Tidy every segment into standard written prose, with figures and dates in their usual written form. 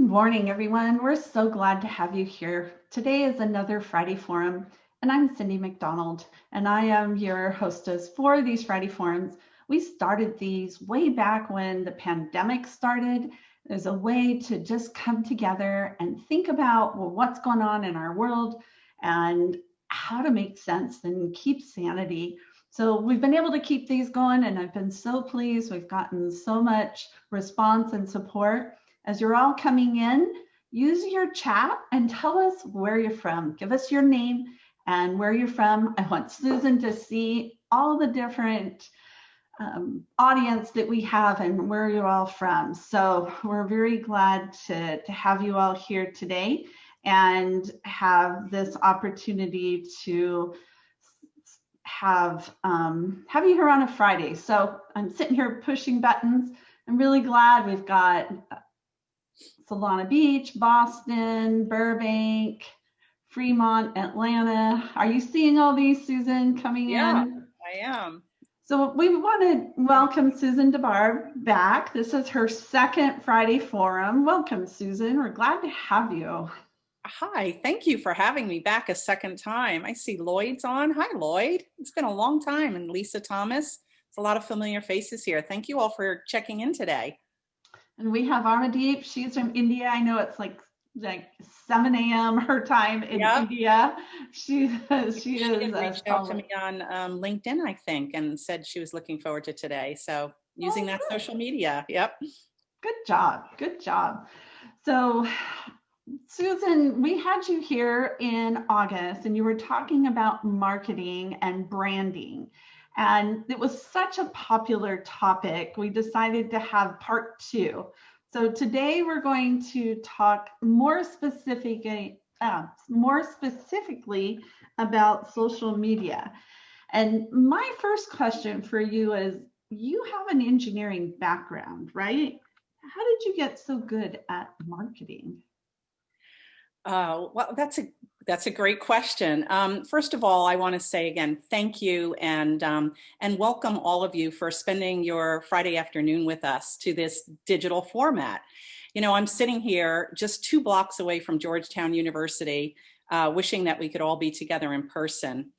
morning, everyone. We're so glad to have you here. Today is another Friday Forum, and I'm Cindy McDonald, and I am your hostess for these Friday Forums. We started these way back when the pandemic started. There's a way to just come together and think about, well, what's going on in our world and how to make sense and keep sanity. So we've been able to keep these going, and I've been so pleased. We've gotten so much response and support. As you're all coming in, use your chat and tell us where you're from. Give us your name and where you're from. I want Susan to see all the different audience that we have and where you're all from. So we're very glad to have you all here today and have this opportunity to have you here on a Friday. So I'm sitting here pushing buttons. I'm really glad we've got Solana Beach, Boston, Burbank, Fremont, Atlanta. Are you seeing all these, Susan, coming in? I am. So we want to welcome Susan Dabbar back. This is her second Friday Forum. Welcome, Susan. We're glad to have you. Hi, thank you for having me back a second time. I see Lloyd's on. Hi, Lloyd. It's been a long time. And Lisa Thomas. It's a lot of familiar faces here. Thank you all for checking in today. And we have Armadeep. She's from India. I know it's like 7 a.m. her time in India. She reached out to me on LinkedIn, I think, and said she was looking forward to today. So using that social media. Yep. Good job. Good job. So Susan, we had you here in August and you were talking about marketing and branding. And it was such a popular topic. We decided to have part 2. So today we're going to talk more specifically about social media. And my first question for you is, you have an engineering background, right? How did you get so good at marketing? Well, that's a great question. First of all, I want to say again, thank you and welcome all of you for spending your Friday afternoon with us to this digital format. You know, I'm sitting here just 2 blocks away from Georgetown University, wishing that we could all be together in person.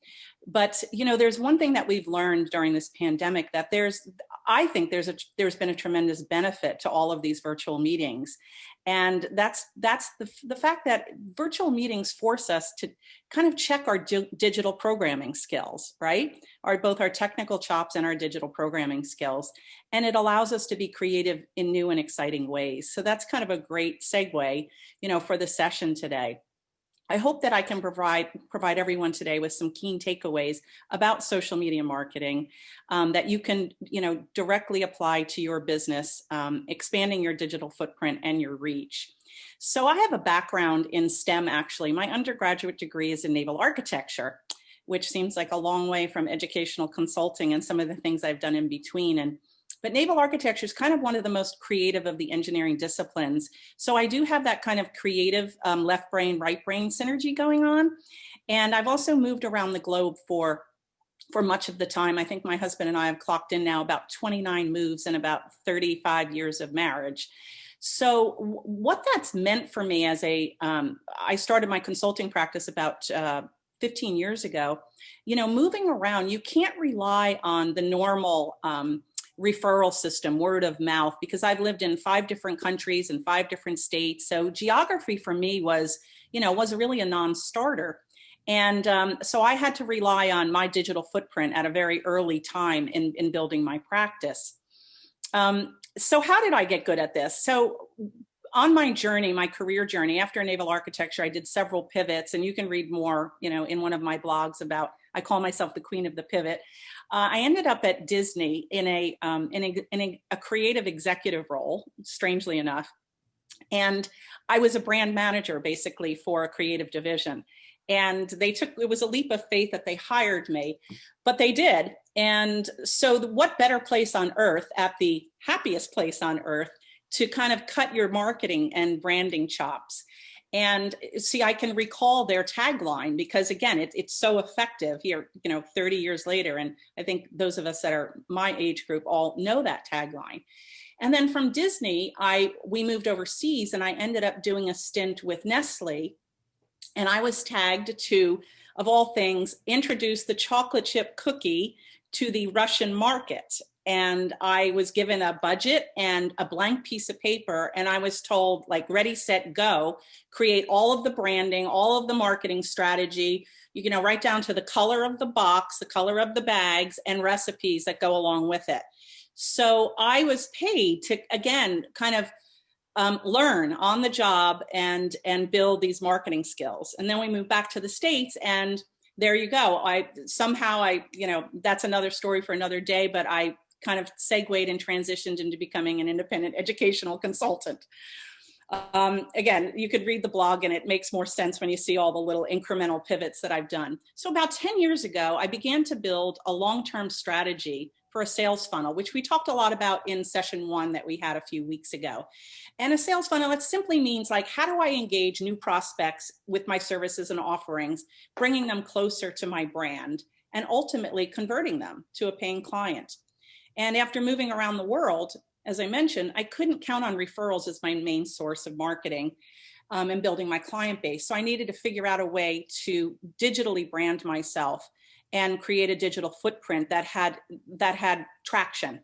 But, you know, there's one thing that we've learned during this pandemic that I think there's been a tremendous benefit to all of these virtual meetings. And that's the fact that virtual meetings force us to kind of check our digital programming skills, right? Both our technical chops and our digital programming skills. And it allows us to be creative in new and exciting ways. So that's kind of a great segue, you know, for the session today. I hope that I can provide everyone today with some key takeaways about social media marketing that you can, you know, directly apply to your business, expanding your digital footprint and your reach. So I have a background in STEM, actually. My undergraduate degree is in naval architecture, which seems like a long way from educational consulting and some of the things I've done in between. But naval architecture is kind of one of the most creative of the engineering disciplines. So I do have that kind of creative left brain, right brain synergy going on. And I've also moved around the globe for much of the time. I think my husband and I have clocked in now about 29 moves and about 35 years of marriage. So what that's meant for me as I started my consulting practice about 15 years ago. You know, moving around, you can't rely on the normal referral system, word of mouth, because I've lived in 5 different countries and 5 different states. So geography for me was really a non-starter. And so I had to rely on my digital footprint at a very early time in building my practice. So how did I get good at this? So on my journey, my career journey, after naval architecture, I did several pivots, and you can read more, you know, in one of my blogs about, I call myself the queen of the pivot. I ended up at Disney in a creative executive role, strangely enough. And I was a brand manager basically for a creative division. And it was a leap of faith that they hired me, but they did. And so what better place on earth, at the happiest place on earth, to kind of cut your marketing and branding chops. And see, I can recall their tagline because, again, it's so effective here, you know, 30 years later. And I think those of us that are my age group all know that tagline. And then from Disney, we moved overseas, and I ended up doing a stint with Nestle. And I was tagged to, of all things, introduce the chocolate chip cookie to the Russian market. And I was given a budget and a blank piece of paper, and I was told, like, ready, set, go, create all of the branding, all of the marketing strategy, you know, right down to the color of the box, the color of the bags, and recipes that go along with it. So I was paid to, again, kind of learn on the job and build these marketing skills. And then we moved back to the States, and there you go. You know, that's another story for another day, but I kind of segued and transitioned into becoming an independent educational consultant. Again, you could read the blog, and it makes more sense when you see all the little incremental pivots that I've done. So about 10 years ago, I began to build a long-term strategy for a sales funnel, which we talked a lot about in session 1 that we had a few weeks ago. And a sales funnel, it simply means, like, how do I engage new prospects with my services and offerings, bringing them closer to my brand, and ultimately converting them to a paying client. And after moving around the world, as I mentioned, I couldn't count on referrals as my main source of marketing and building my client base. So I needed to figure out a way to digitally brand myself and create a digital footprint that had traction,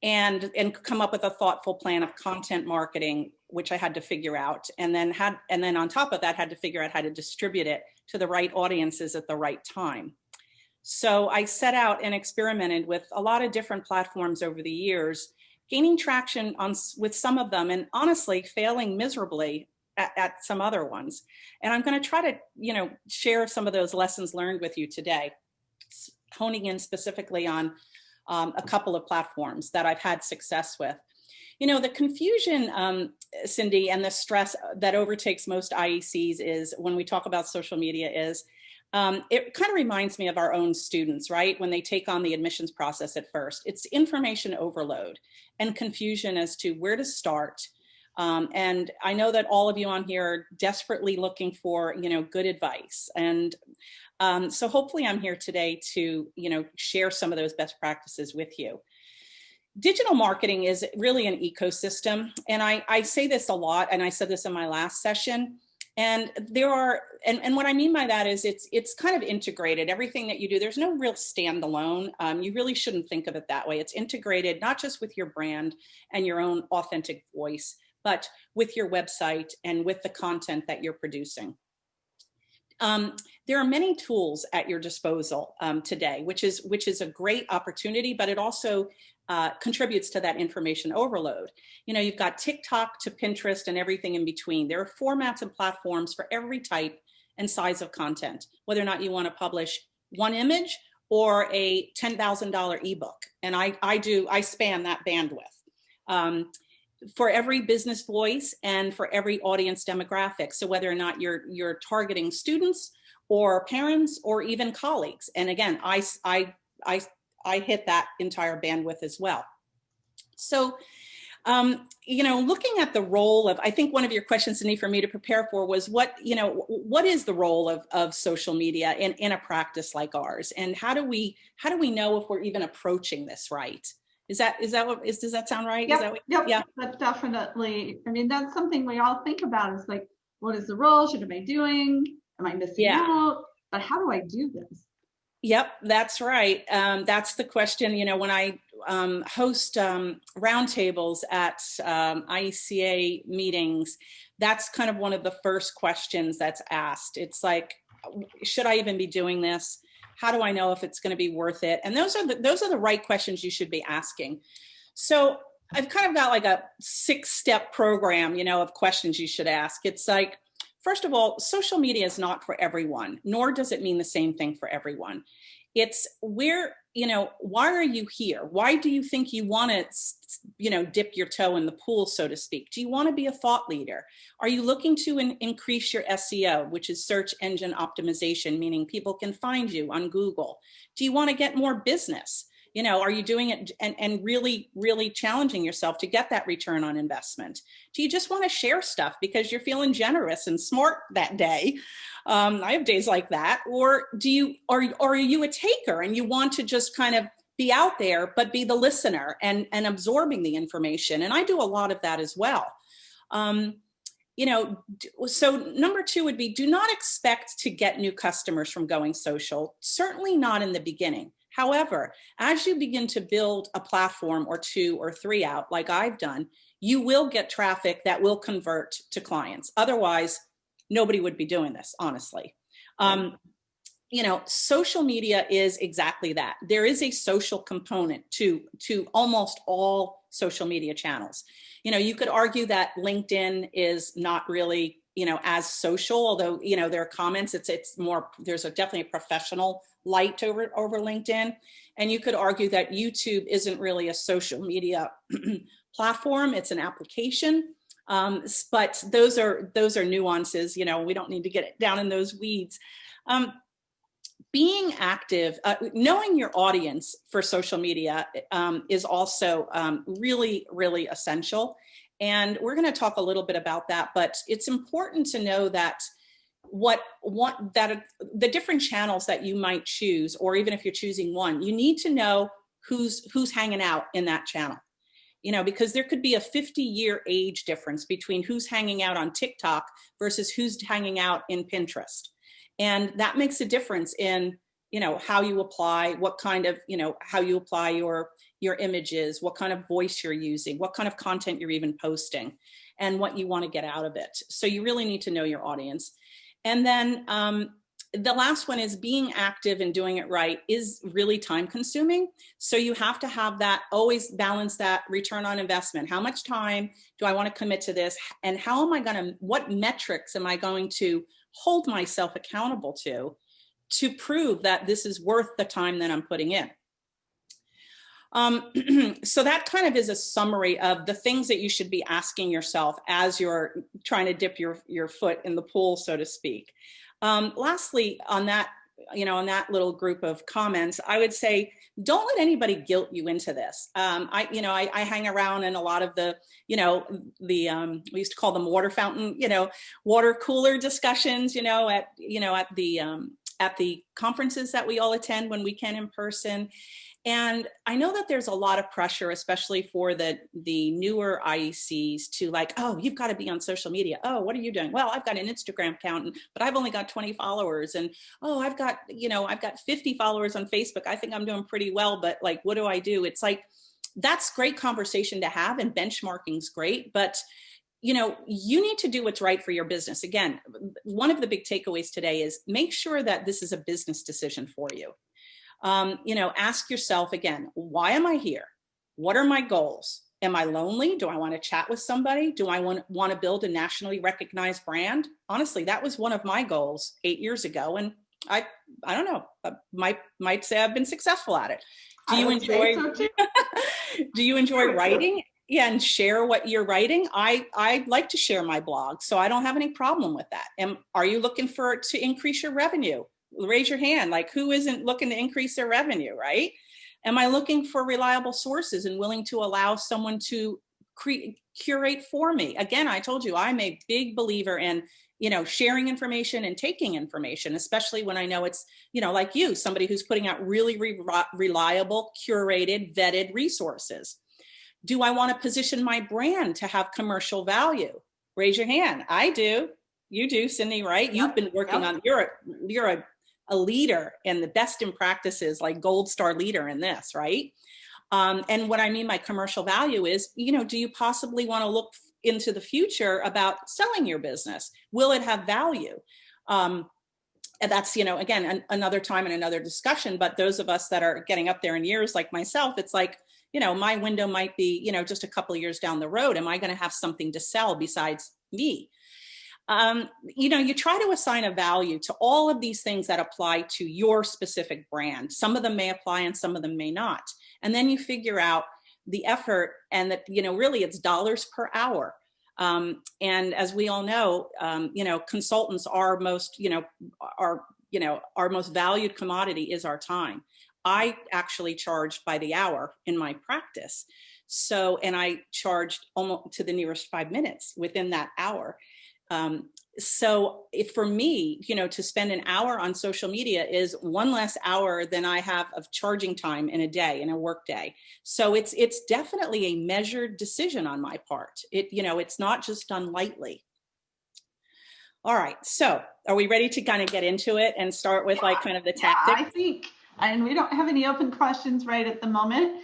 and come up with a thoughtful plan of content marketing, which I had to figure out, and then on top of that, had to figure out how to distribute it to the right audiences at the right time. So I set out and experimented with a lot of different platforms over the years, gaining traction with some of them, and honestly failing miserably at some other ones. And I'm going to try to, you know, share some of those lessons learned with you today, honing in specifically on a couple of platforms that I've had success with. You know, the confusion, Cindy, and the stress that overtakes most IECs is, when we talk about social media, is it kind of reminds me of our own students, right? When they take on the admissions process at first, it's information overload and confusion as to where to start. And I know that all of you on here are desperately looking for, you know, good advice. And so hopefully I'm here today to, you know, share some of those best practices with you. Digital marketing is really an ecosystem. And I say this a lot, and I said this in my last session. And there are, and what I mean by that is it's kind of integrated. Everything that you do, there's no real standalone. You really shouldn't think of it that way. It's integrated, not just with your brand and your own authentic voice, but with your website and with the content that you're producing. There are many tools at your disposal today, which is a great opportunity, but it also contributes to that information overload. You know, you've got TikTok to Pinterest and everything in between. There are formats and platforms for every type and size of content, whether or not you want to publish one image or a $10,000 ebook. And I span that bandwidth. For every business voice and for every audience demographic. So whether or not you're targeting students or parents or even colleagues. And again, I hit that entire bandwidth as well. So, you know, looking at the role of, I think one of your questions, Cindy, for me to prepare for was what is the role of social media in a practice like ours? And how do we know if we're even approaching this right? Does that sound right? Yep, yeah, that's definitely. I mean, that's something we all think about, is like, what is the role? Should I be doing? Am I missing out? But how do I do this? Yep, that's right. That's the question. You know, when I host roundtables at IECA meetings, that's kind of one of the first questions that's asked. It's like, should I even be doing this? How do I know if it's going to be worth it? And those are the right questions you should be asking. So I've kind of got like a 6-step program, you know, of questions you should ask. It's like, first of all, social media is not for everyone, nor does it mean the same thing for everyone. It's where, you know, why are you here? Why do you think you want to, you know, dip your toe in the pool, so to speak? Do you want to be a thought leader? Are you looking to increase your SEO, which is search engine optimization, meaning people can find you on Google? Do you want to get more business? You know, are you doing it and really, really challenging yourself to get that return on investment? Do you just want to share stuff because you're feeling generous and smart that day? I have days like that. Or are you a taker and you want to just kind of be out there, but be the listener and absorbing the information. And I do a lot of that as well. So number 2 would be, do not expect to get new customers from going social, certainly not in the beginning. However, as you begin to build a platform or 2 or 3 out, like I've done, you will get traffic that will convert to clients. Otherwise, nobody would be doing this, honestly. Social media is exactly that. There is a social component to almost all social media channels. You could argue that LinkedIn is not really, as social, although, there are comments, it's more, there's definitely a professional light over LinkedIn. And you could argue that YouTube isn't really a social media platform, it's an application. But those are nuances, we don't need to get down in those weeds. Being active, knowing your audience for social media is also really, really essential. And we're going to talk a little bit about that, but it's important to know that the different channels that you might choose, or even if you're choosing one, you need to know who's hanging out in that channel. Because there could be a 50-year age difference between who's hanging out on TikTok versus who's hanging out in Pinterest. And that makes a difference in, how you apply, what kind of, how you apply your images, what kind of voice you're using, what kind of content you're even posting, and what you want to get out of it. So you really need to know your audience. And then the last one is being active and doing it right is really time consuming. So you have to have that, always balance that return on investment. How much time do I want to commit to this? And what metrics am I going to hold myself accountable to prove that this is worth the time that I'm putting in? So that kind of is a summary of the things that you should be asking yourself as you're trying to dip your foot in the pool, so to speak. Lastly, on that little group of comments, I would say, don't let anybody guilt you into this. I hang around in a lot of we used to call them water fountain, water cooler discussions, at the conferences that we all attend when we can in person. And I know that there's a lot of pressure, especially for the newer IECs, to like, oh, you've got to be on social media. Oh, what are you doing? Well, I've got an Instagram account, but I've only got 20 followers. And oh, I've got 50 followers on Facebook. I think I'm doing pretty well, but like, what do I do? It's like, that's great conversation to have, and benchmarking's great, but you need to do what's right for your business. Again, one of the big takeaways today is make sure that this is a business decision for you. Ask yourself again, why am I here? What are my goals? Am I lonely? Do I want to chat with somebody? Do I want to build a nationally recognized brand? Honestly, that was one of my goals 8 years ago. And I don't know, might say I've been successful at it. Do you enjoy writing? Yeah, and share what you're writing. I like to share my blog, so I don't have any problem with that. And are you looking to increase your revenue? Raise your hand. Like, who isn't looking to increase their revenue, right? Am I looking for reliable sources and willing to allow someone to curate for me? Again, I told you, I'm a big believer in, sharing information and taking information, especially when I know it's, like you, somebody who's putting out really reliable, curated, vetted resources. Do I want to position my brand to have commercial value? Raise your hand. I do. You do, Cindy, right? Yep. You've been working on, you're a leader and the best in practices, like gold star leader in this, right? And what I mean by commercial value is, do you possibly want to look into the future about selling your business? Will it have value? And that's, again, another time and another discussion, but those of us that are getting up there in years like myself, it's like, my window might be, just a couple of years down the road. Am I going to have something to sell besides me? You try to assign a value to all of these things that apply to your specific brand. Some of them may apply and some of them may not. And then you figure out the effort, and that, really it's dollars per hour. And as we all know, consultants are our most valued commodity is our time. I actually charge by the hour in my practice. So, and I charged almost to the nearest 5 minutes within that hour. So if for me, to spend an hour on social media is one less hour than I have of charging time in a day, in a work day. So it's definitely a measured decision on my part. It's not just done lightly. All right. So are we ready to kind of get into it and start with like kind of the tactics? I think, and we don't have any open questions right at the moment.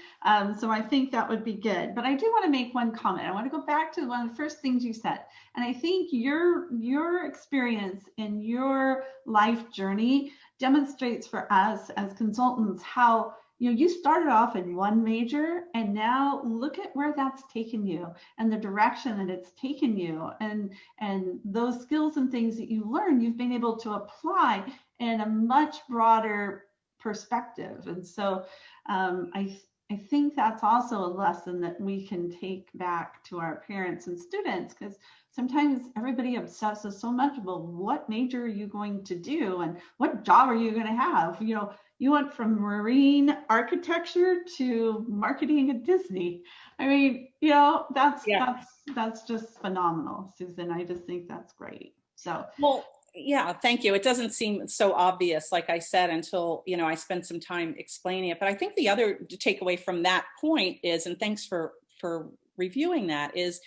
So I think that would be good. But I do want to make one comment. I want to go back to one of the first things you said. And I think your experience in your life journey demonstrates for us as consultants how you started off in one major and now look at where that's taken you and the direction that it's taken you, and those skills and things that you learn, you've been able to apply in a much broader perspective. And so I think that's also a lesson that we can take back to our parents and students, because sometimes everybody obsesses so much about what major are you going to do and what job are you going to have. You went from marine architecture to marketing at Disney. I mean, that's just phenomenal, Susan. I just think that's great. So, well, yeah, thank you. It doesn't seem so obvious, like I said, until, I spent some time explaining it. But I think the other takeaway from that point is, and thanks for reviewing that, is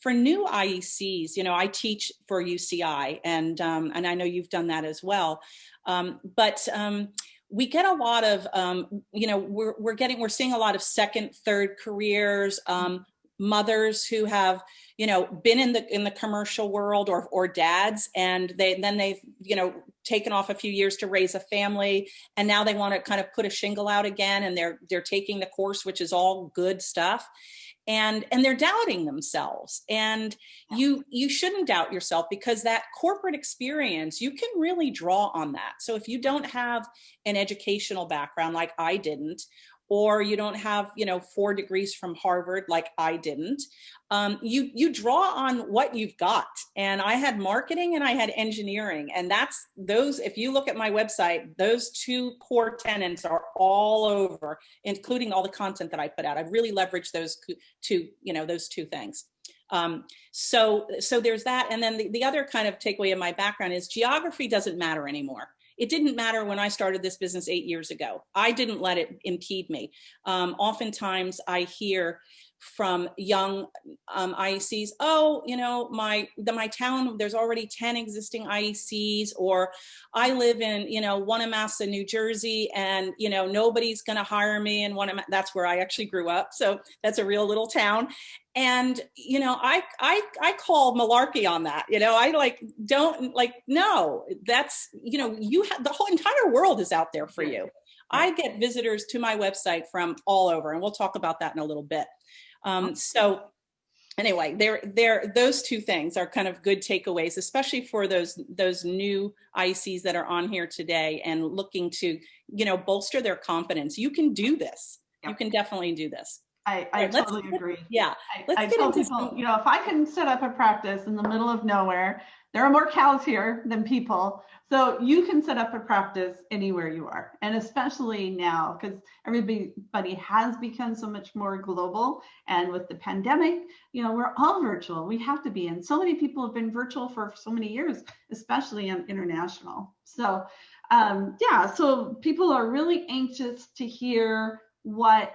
for new IECs, I teach for UCI, and I know you've done that as well. But we get a lot of, we're seeing a lot of second, third careers, mothers who have, been in the commercial world, or dads, and they've taken off a few years to raise a family, and now they want to kind of put a shingle out again, and they're taking the course, which is all good stuff. And they're doubting themselves. And you shouldn't doubt yourself, because that corporate experience, you can really draw on that. So if you don't have an educational background like I didn't, or you don't have, 4 degrees from Harvard like I didn't, you draw on what you've got. And I had marketing and I had engineering. And if you look at my website, those 2 core tenets are all over, including all the content that I put out. I've really leveraged those two things. So there's that. And then the other kind of takeaway in my background is geography doesn't matter anymore. It didn't matter when I started this business 8 years ago. I didn't let it impede me. Oftentimes I hear from young IECs, my town, there's already 10 existing IECs, or I live in, Wanamassa, New Jersey, and, nobody's going to hire me in Wanamassa. That's where I actually grew up. So that's a real little town. And, I call malarkey on that. No, that's, the whole entire world is out there for you. I get visitors to my website from all over, and we'll talk about that in a little bit. So anyway, those 2 things are kind of good takeaways, especially for those new ICs that are on here today and looking to, bolster their confidence. You can do this. Yep. You can definitely do this. I totally agree. Yeah. I tell people, if I can set up a practice in the middle of nowhere, there are more cows here than people. So you can set up a practice anywhere you are. And especially now, because everybody has become so much more global. And with the pandemic, we're all virtual. We have to be. And so many people have been virtual for so many years, especially on international. So so people are really anxious to hear what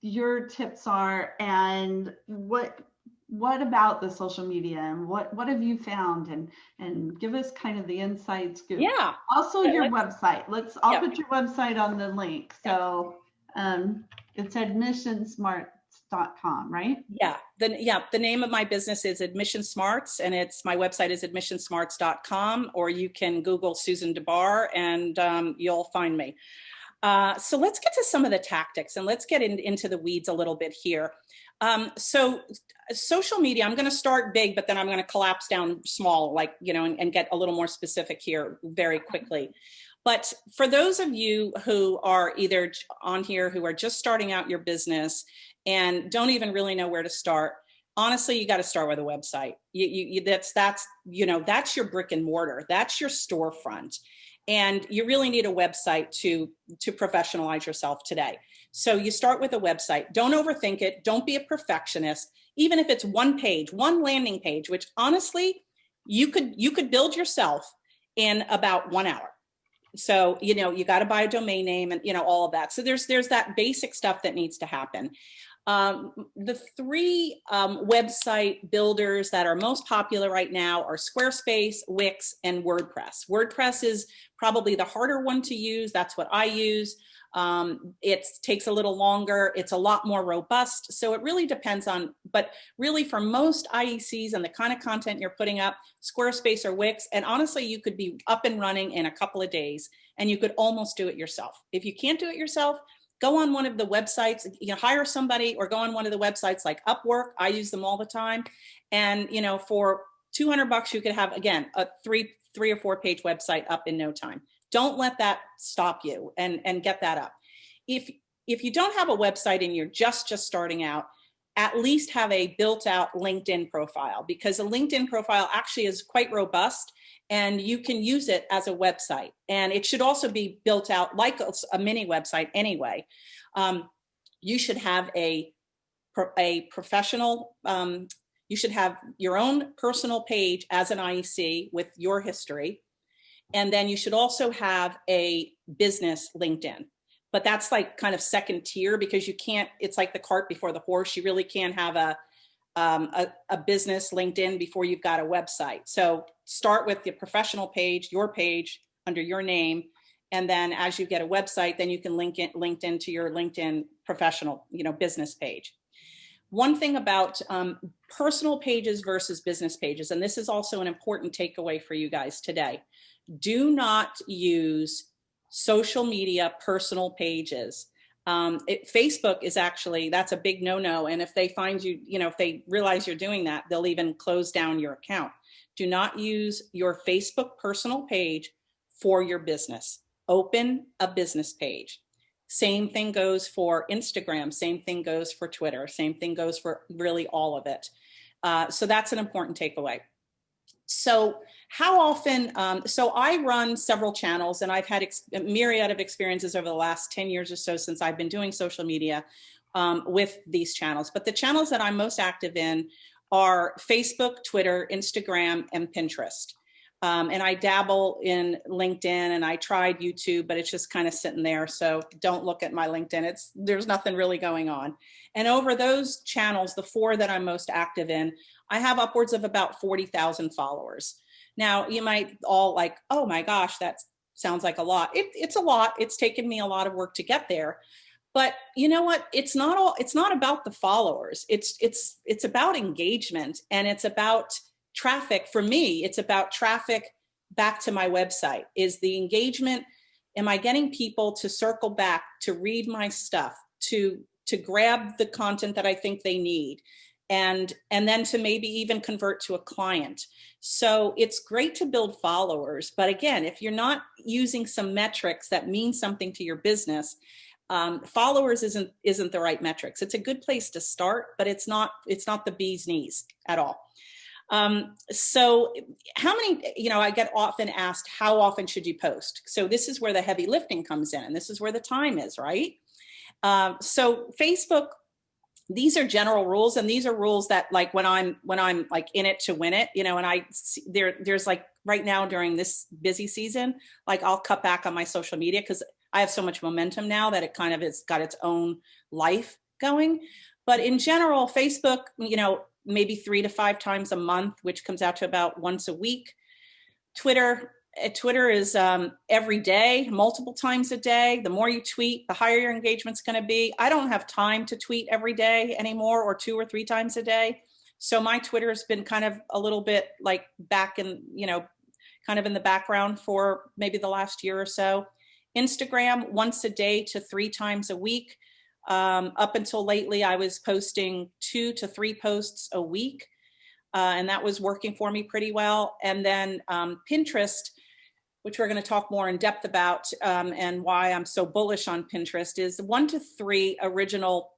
your tips are, and what about the social media, and what have you found, and give us kind of the inside scoop. Yeah. Also your website. I'll put your website on the link. So it's admissionsmarts.com, right? Yeah. The name of my business is Admission Smarts, and my website is admissionsmarts.com, or you can Google Susan Dabbar and you'll find me. So let's get to some of the tactics, and let's get into the weeds a little bit here. So social media, I'm going to start big, but then I'm going to collapse down small, and get a little more specific here very quickly. But for those of you who are either on here who are just starting out your business and don't even really know where to start, honestly, you got to start with a website. That's your brick and mortar. That's your storefront. And you really need a website to professionalize yourself today. So you start with a website. Don't overthink it. Don't be a perfectionist. Even if it's one page, one landing page, which honestly, you could build yourself in about 1 hour. So, you got to buy a domain name and, all of that. So there's that basic stuff that needs to happen. The three website builders that are most popular right now are Squarespace, Wix, and WordPress. WordPress is probably the harder one to use. That's what I use. It takes a little longer. It's a lot more robust. So it really depends on, but really for most IECs and the kind of content you're putting up, Squarespace or Wix, and honestly, you could be up and running in a couple of days and you could almost do it yourself. If you can't do it yourself, go on one of the websites, hire somebody or go on one of the websites like Upwork. I use them all the time. And, for $200, you could have, again, a three or 4 page website up in no time. Don't let that stop you and get that up. If you don't have a website and you're just starting out, at least have a built out LinkedIn profile, because a LinkedIn profile actually is quite robust and you can use it as a website. And it should also be built out like a mini website anyway. You should have a professional, you should have your own personal page as an IEC with your history. And then you should also have a business LinkedIn. But that's like kind of second tier because you can't, it's like the cart before the horse. You really can't have a business LinkedIn before you've got a website. So start with the professional page, your page under your name. And then as you get a website, then you can link it LinkedIn to your LinkedIn professional, business page. One thing about personal pages versus business pages, and this is also an important takeaway for you guys today. Do not use social media personal pages. Facebook is actually, that's a big no-no. And if they find you, if they realize you're doing that, they'll even close down your account. Do not use your Facebook personal page for your business. Open a business page. Same thing goes for Instagram. Same thing goes for Twitter. Same thing goes for really all of it. So that's an important takeaway. So how often, so I run several channels and I've had a myriad of experiences over the last 10 years or so since I've been doing social media with these channels. But the channels that I'm most active in are Facebook, Twitter, Instagram, and Pinterest. And I dabble in LinkedIn and I tried YouTube, but it's just kind of sitting there. So don't look at my LinkedIn. There's nothing really going on. And over those channels, the 4 that I'm most active in, I have upwards of about 40,000 followers. Now you might all like, oh my gosh, that sounds like a lot. It's a lot. It's taken me a lot of work to get there. But you know what? It's not about the followers. It's about engagement and it's about traffic. For me, it's about traffic back to my website. Is the engagement, am I getting people to circle back, to read my stuff, to grab the content that I think they need, and then to maybe even convert to a client? So it's great to build followers. But again, if you're not using some metrics that mean something to your business, followers isn't the right metrics. It's a good place to start, but it's not the bee's knees at all. So how many, I get often asked, how often should you post? So this is where the heavy lifting comes in and this is where the time is, right? So Facebook, these are general rules, and these are rules that like when I'm like in it to win it, and there's like right now during this busy season, like I'll cut back on my social media because I have so much momentum now that it kind of has got its own life going. But in general, Facebook, maybe 3 to 5 times a month, which comes out to about once a week. Twitter is every day, multiple times a day. The more you tweet, the higher your engagement's going to be. I don't have time to tweet every day anymore, or 2 or 3 times a day. So my Twitter has been kind of a little bit like back in, kind of in the background for maybe the last year or so. Instagram, once a day to 3 times a week. Up until lately, I was posting 2 to 3 posts a week, and that was working for me pretty well. And then Pinterest, which we're going to talk more in depth about, and why I'm so bullish on Pinterest, is 1 to 3 original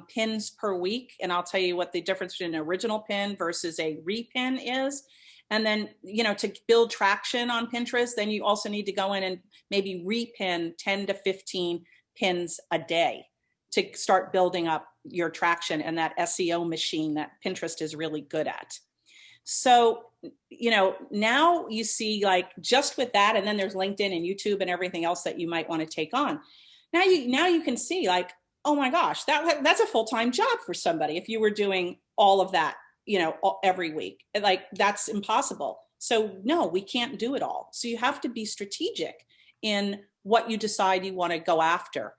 pins per week. And I'll tell you what the difference between an original pin versus a repin is. And then, to build traction on Pinterest, then you also need to go in and maybe repin 10 to 15 pins a day to start building up your traction and that SEO machine that Pinterest is really good at. So, now you see, like, just with that, and then there's LinkedIn and YouTube and everything else that you might want to take on. Now you can see, like, oh my gosh, that's a full-time job for somebody if you were doing all of that, every week. Like, that's impossible. So no, we can't do it all. So you have to be strategic in what you decide you want to go after.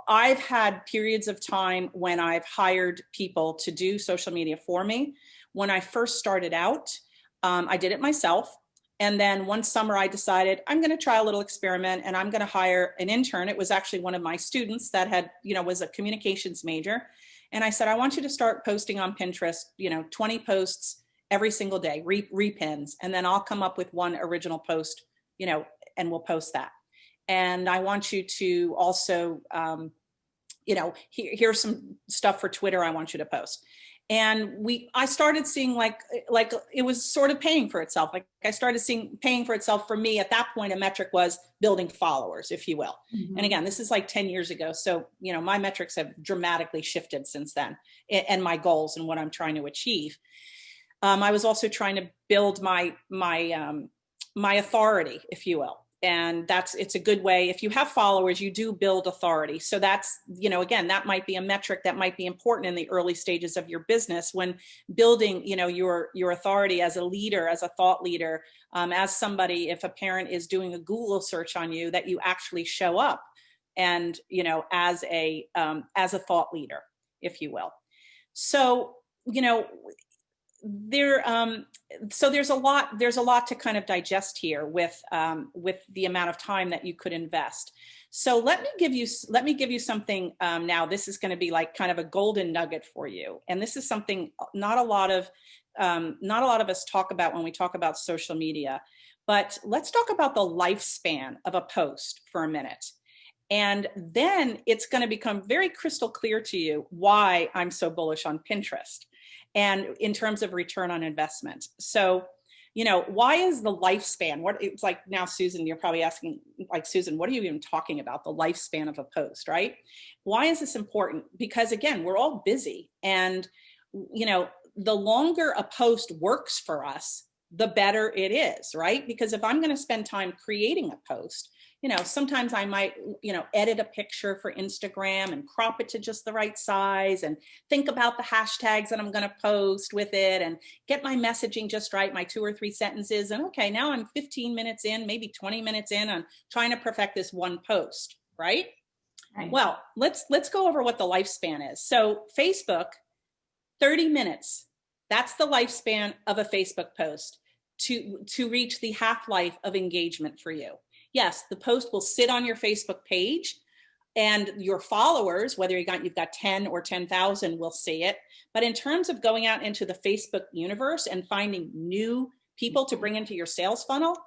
I've had periods of time when I've hired people to do social media for me. When I first started out, I did it myself. And then one summer I decided I'm going to try a little experiment and I'm going to hire an intern. It was actually one of my students that had, was a communications major. And I said, I want you to start posting on Pinterest, 20 posts every single day, repins. And then I'll come up with one original post, and we'll post that. And I want you to also, here's some stuff for Twitter I want you to post. And I started seeing like it was sort of paying for itself. Like, I started seeing paying for itself. For me at that point, a metric was building followers, if you will. Mm-hmm. And again, this is like 10 years ago. So, my metrics have dramatically shifted since then, and my goals and what I'm trying to achieve. I was also trying to build my authority, if you will. And it's a good way. If you have followers, you do build authority. So that's, again, that might be a metric that might be important in the early stages of your business when building, your authority as a leader, as a thought leader, as somebody, if a parent is doing a Google search on you, that you actually show up and, as a thought leader, if you will. So, so there's a lot to kind of digest here with the amount of time that you could invest. So let me give you something now. This is going to be like kind of a golden nugget for you, and this is something not a lot of us talk about when we talk about social media. But let's talk about the lifespan of a post for a minute. And then it's going to become very crystal clear to you why I'm so bullish on Pinterest. And in terms of return on investment. So, why is the lifespan? It's like now, Susan, you're probably asking, like, Susan, what are you even talking about? The lifespan of a post, right? Why is this important? Because again, we're all busy. And, the longer a post works for us, the better it is, right? Because if I'm going to spend time creating a post, sometimes I might, edit a picture for Instagram and crop it to just the right size and think about the hashtags that I'm going to post with it and get my messaging just right, my 2 or 3 sentences. And okay, now I'm 15 minutes in, maybe 20 minutes in on trying to perfect this one post, right? Right. Well, let's go over what the lifespan is. So Facebook, 30 minutes. That's the lifespan of a Facebook post to reach the half-life of engagement for you. Yes, the post will sit on your Facebook page and your followers, whether you've got 10 or 10,000, will see it. But in terms of going out into the Facebook universe and finding new people to bring into your sales funnel,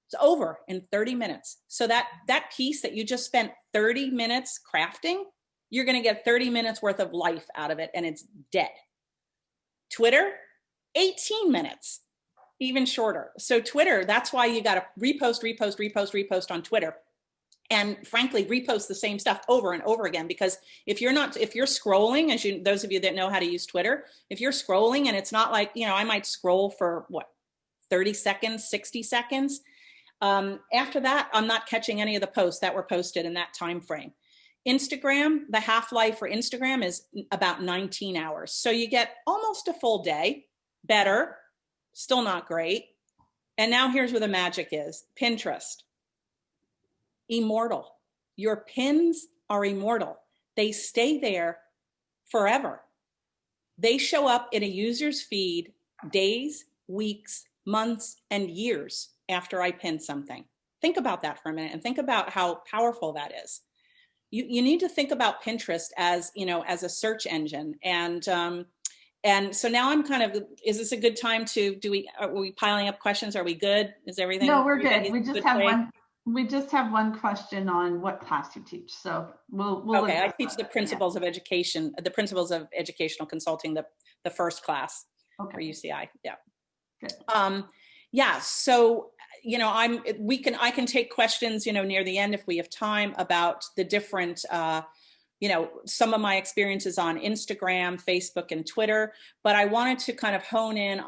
it's over in 30 minutes. So that piece that you just spent 30 minutes crafting, you're going to get 30 minutes worth of life out of it, and it's dead. Twitter, 18 minutes. Even shorter. So Twitter, that's why you got to repost on Twitter. And frankly, repost the same stuff over and over again, because if you're scrolling, those of you that know how to use Twitter, if you're scrolling and it's not like, I might scroll for 30 seconds, 60 seconds. After that, I'm not catching any of the posts that were posted in that time frame. Instagram, the half-life for Instagram is about 19 hours. So you get almost a full day. Better. Still not great. And now here's where the magic is. Pinterest. Immortal. Your pins are immortal. They stay there forever. They show up in a user's feed days, weeks, months, and years after I pin something. Think about that for a minute and think about how powerful that is. You need to think about Pinterest as, as a search engine. And so now I'm is this a good time are we piling up questions? Are we good? Is everything? No, we're good. We just have one question on what class you teach. So we'll okay. I teach the principles of education, the principles of educational consulting, the first class for UCI. Yeah. Good. Yeah. So, I can take questions, near the end if we have time about the different some of my experiences on Instagram, Facebook, and Twitter, but I wanted to kind of hone in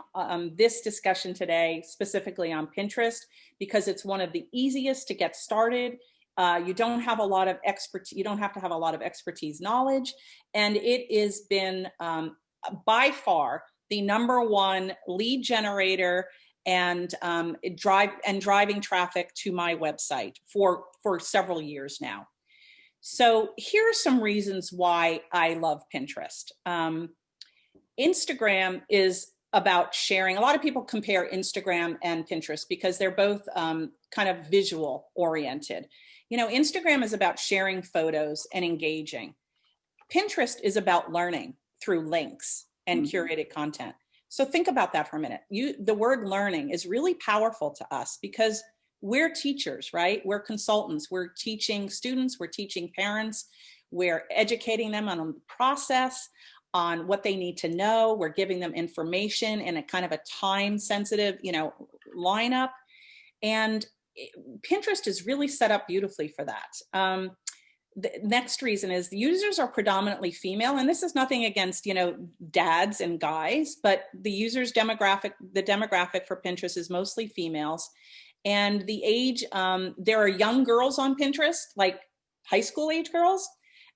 this discussion today specifically on Pinterest because it's one of the easiest to get started. You don't have a lot of expertise. You don't have to have a lot of expertise knowledge, and it has been by far the #1 lead generator and driving traffic to my website for several years now. So here are some reasons why I love Pinterest. Instagram is about sharing. A lot of people compare Instagram and Pinterest because they're both kind of visual oriented. Instagram is about sharing photos and engaging. Pinterest is about learning through links and curated content. So think about that for a minute. The word learning is really powerful to us because we're teachers, right? We're consultants. We're teaching students. We're teaching parents. We're educating them on the process, on what they need to know. We're giving them information in a kind of a time-sensitive, lineup. And Pinterest is really set up beautifully for that. The next reason is the users are predominantly female, and this is nothing against, dads and guys, but the demographic for Pinterest is mostly females. And the age, there are young girls on Pinterest, like high school age girls.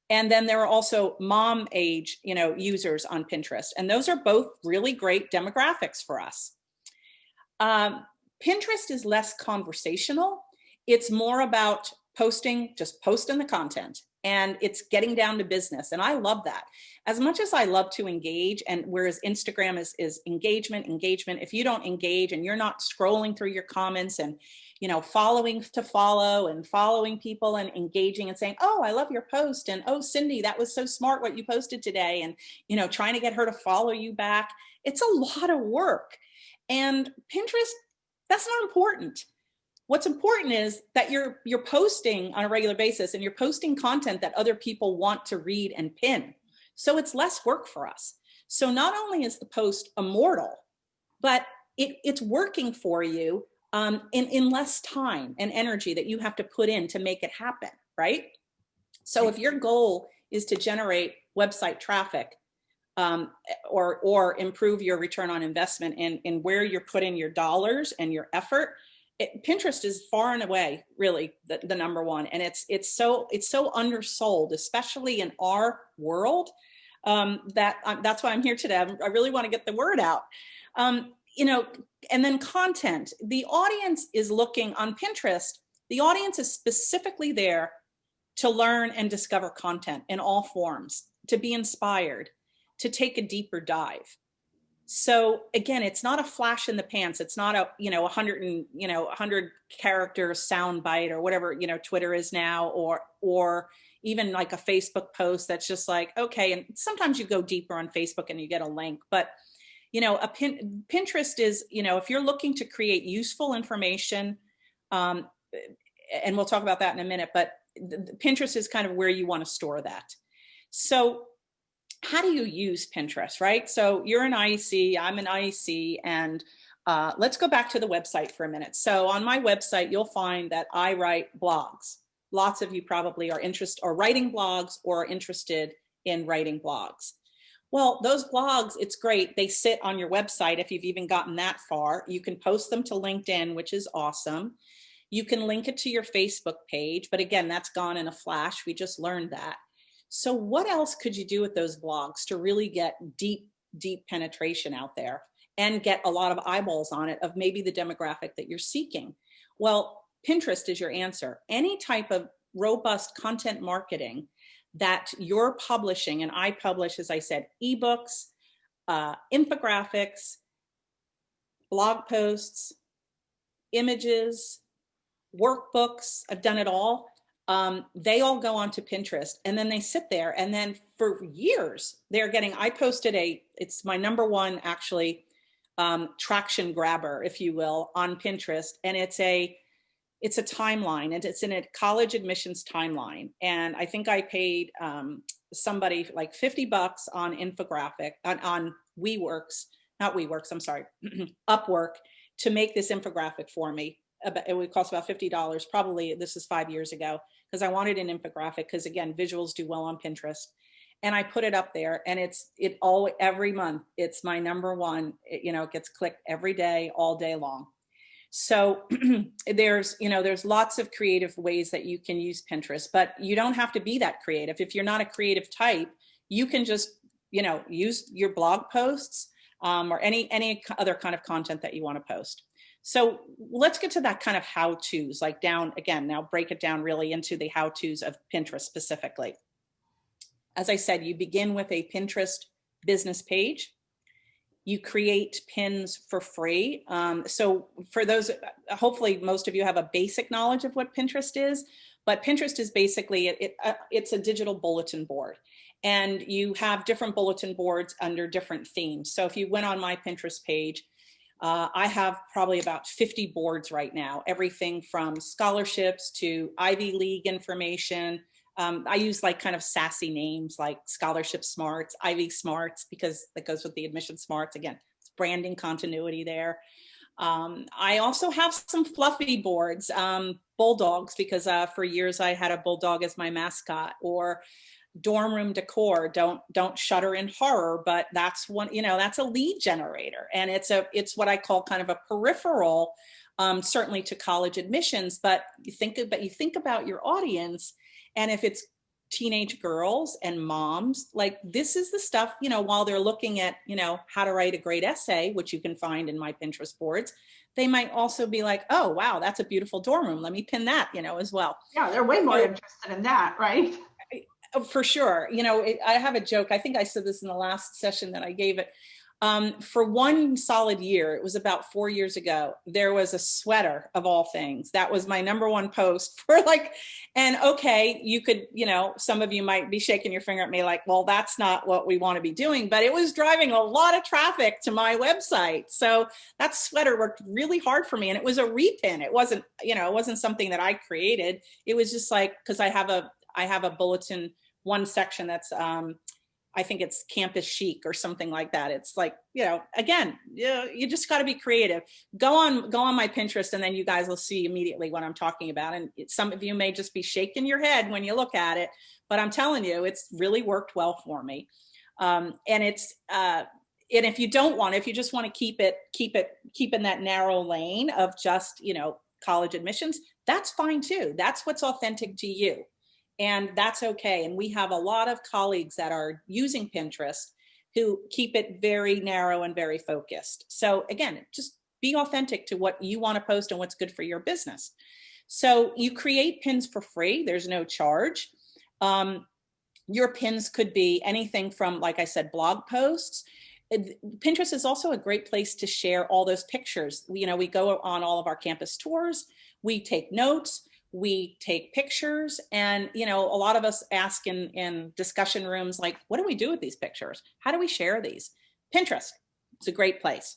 And then there are also mom age, users on Pinterest. And those are both really great demographics for us. Pinterest is less conversational. It's more about posting the content, and it's getting down to business. And I love that. As much as I love to engage, and whereas Instagram is engagement, if you don't engage and you're not scrolling through your comments and, following to follow and following people and engaging and saying, oh, I love your post. And, oh, Cindy, that was so smart what you posted today. And, trying to get her to follow you back. It's a lot of work. And Pinterest, that's not important. What's important is that you're posting on a regular basis and you're posting content that other people want to read and pin. So it's less work for us. So not only is the post immortal, but it's working for you in less time and energy that you have to put in to make it happen, right? So if your goal is to generate website traffic or improve your return on investment in where you're putting your dollars and your effort, Pinterest is far and away really the #1, and it's so undersold, especially in our world. That's why I'm here today. I really want to get the word out. And then content. The audience is looking on Pinterest. The audience is specifically there to learn and discover content in all forms, to be inspired, to take a deeper dive. So again, it's not a flash in the pants. It's not a 100 character sound bite or whatever Twitter is now, or even like a Facebook post that's just like, okay. And sometimes you go deeper on Facebook and you get a link, but Pinterest is if you're looking to create useful information, and we'll talk about that in a minute, but Pinterest is kind of where you want to store that. So how do you use Pinterest, right? So you're an IEC, I'm an IEC, and let's go back to the website for a minute. So on my website, you'll find that I write blogs. Lots of you probably are writing blogs or are interested in writing blogs. Well, those blogs, it's great. They sit on your website if you've even gotten that far. You can post them to LinkedIn, which is awesome. You can link it to your Facebook page, but again, that's gone in a flash. We just learned that. So what else could you do with those blogs to really get deep penetration out there and get a lot of eyeballs on it of maybe the demographic that you're seeking? Well, Pinterest is your answer. Any type of robust content marketing that you're publishing, and I publish, as I said, ebooks, infographics, blog posts, images, workbooks, I've done it all. They all go onto Pinterest and then they sit there, and then for years I posted it's my #1 actually traction grabber, if you will, on Pinterest. And it's a timeline, and it's in a college admissions timeline. And I think I paid somebody like $50 on infographic on Upwork to make this infographic for me. it would cost about $50. Probably this is 5 years ago, because I wanted an infographic, because again, visuals do well on Pinterest. And I put it up there, and every month, it's my number one. It gets clicked every day, all day long. So there's lots of creative ways that you can use Pinterest, but you don't have to be that creative. If you're not a creative type, you can just, use your blog posts, or any other kind of content that you want to post. So let's get to that kind of how-tos, like down again, now break it down really into the how-tos of Pinterest specifically. As I said, you begin with a Pinterest business page. You create pins for free. So for those, hopefully most of you have a basic knowledge of what Pinterest is, but Pinterest is basically, it's a digital bulletin board. And you have different bulletin boards under different themes. So if you went on my Pinterest page, I have probably about 50 boards right now, everything from scholarships to Ivy League information. I use like kind of sassy names like Scholarship Smarts, Ivy Smarts, because that goes with the admission smarts. Again, it's branding continuity there. I also have some fluffy boards, bulldogs, because for years I had a bulldog as my mascot, or dorm room decor. Don't shudder in horror, but that's one, that's a lead generator. And it's what I call kind of a peripheral, certainly to college admissions, but you think about your audience. And if it's teenage girls and moms, like this is the stuff, while they're looking at, how to write a great essay, which you can find in my Pinterest boards, they might also be like, oh, wow, that's a beautiful dorm room. Let me pin that, as well. Yeah, they're way more interested in that, right? For sure. I have a joke. I think I said this in the last session that I gave it. For one solid year, it was about 4 years ago, there was a sweater of all things. That was my number one post for and okay, you could, some of you might be shaking your finger at me like, well, that's not what we want to be doing, but it was driving a lot of traffic to my website. So that sweater worked really hard for me. And it was a repin. It wasn't, it wasn't something that I created. It was just like, because I have a bulletin, one section that's, I think it's campus chic or something like that. It's like, again, you just got to be creative. Go on my Pinterest, and then you guys will see immediately what I'm talking about. And some of you may just be shaking your head when you look at it, but I'm telling you, it's really worked well for me. And it's, and if you don't want, if you just want to keep in that narrow lane of just, college admissions, that's fine too. That's what's authentic to you. And that's okay. And we have a lot of colleagues that are using Pinterest who keep it very narrow and very focused. So again, just be authentic to what you want to post and what's good for your business. So you create pins for free. There's no charge. Your pins could be anything from, like I said, blog posts. Pinterest is also a great place to share all those pictures. We go on all of our campus tours. We take notes. We take pictures, and, a lot of us ask in discussion rooms, like, what do we do with these pictures? How do we share these? Pinterest, it's a great place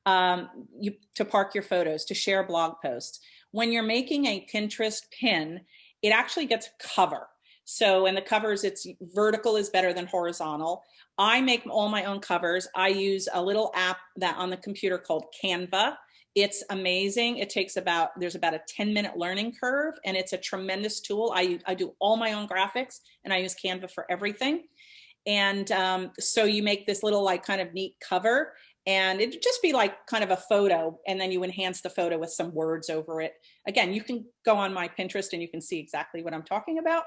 to park your photos, to share blog posts. When you're making a Pinterest pin, it actually gets a cover. So in the covers, it's vertical is better than horizontal. I make all my own covers. I use a little app that on the computer called Canva. It's amazing. There's about a 10-minute learning curve, and it's a tremendous tool. I do all my own graphics, and I use Canva for everything. And so you make this little kind of neat cover, and it'd just be like kind of a photo, and then you enhance the photo with some words over it. Again, you can go on my Pinterest and you can see exactly what I'm talking about.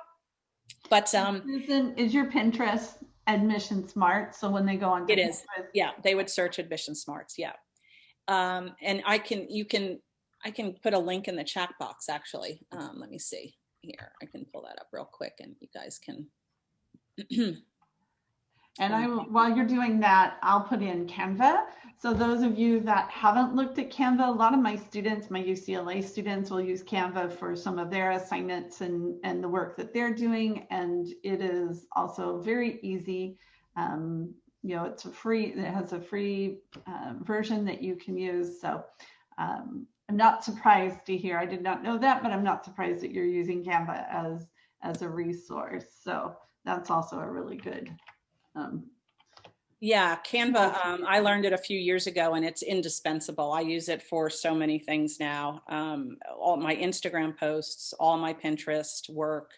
But Susan, is your Pinterest admission smart? So when they go on, it is. Yeah, they would search admission smarts. Yeah. And I can put a link in the chat box, actually. Let me see here. I can pull that up real quick and you guys can. And while you're doing that, I'll put in Canva. So those of you that haven't looked at Canva, a lot of my students, my UCLA students, will use Canva for some of their assignments and the work that they're doing. And it is also very easy. It has a free version that you can use. So I'm not surprised to hear, I did not know that, but I'm not surprised that you're using Canva as a resource. So that's also a really good Yeah, Canva, I learned it a few years ago and it's indispensable. I use it for so many things now. All my Instagram posts, all my Pinterest work.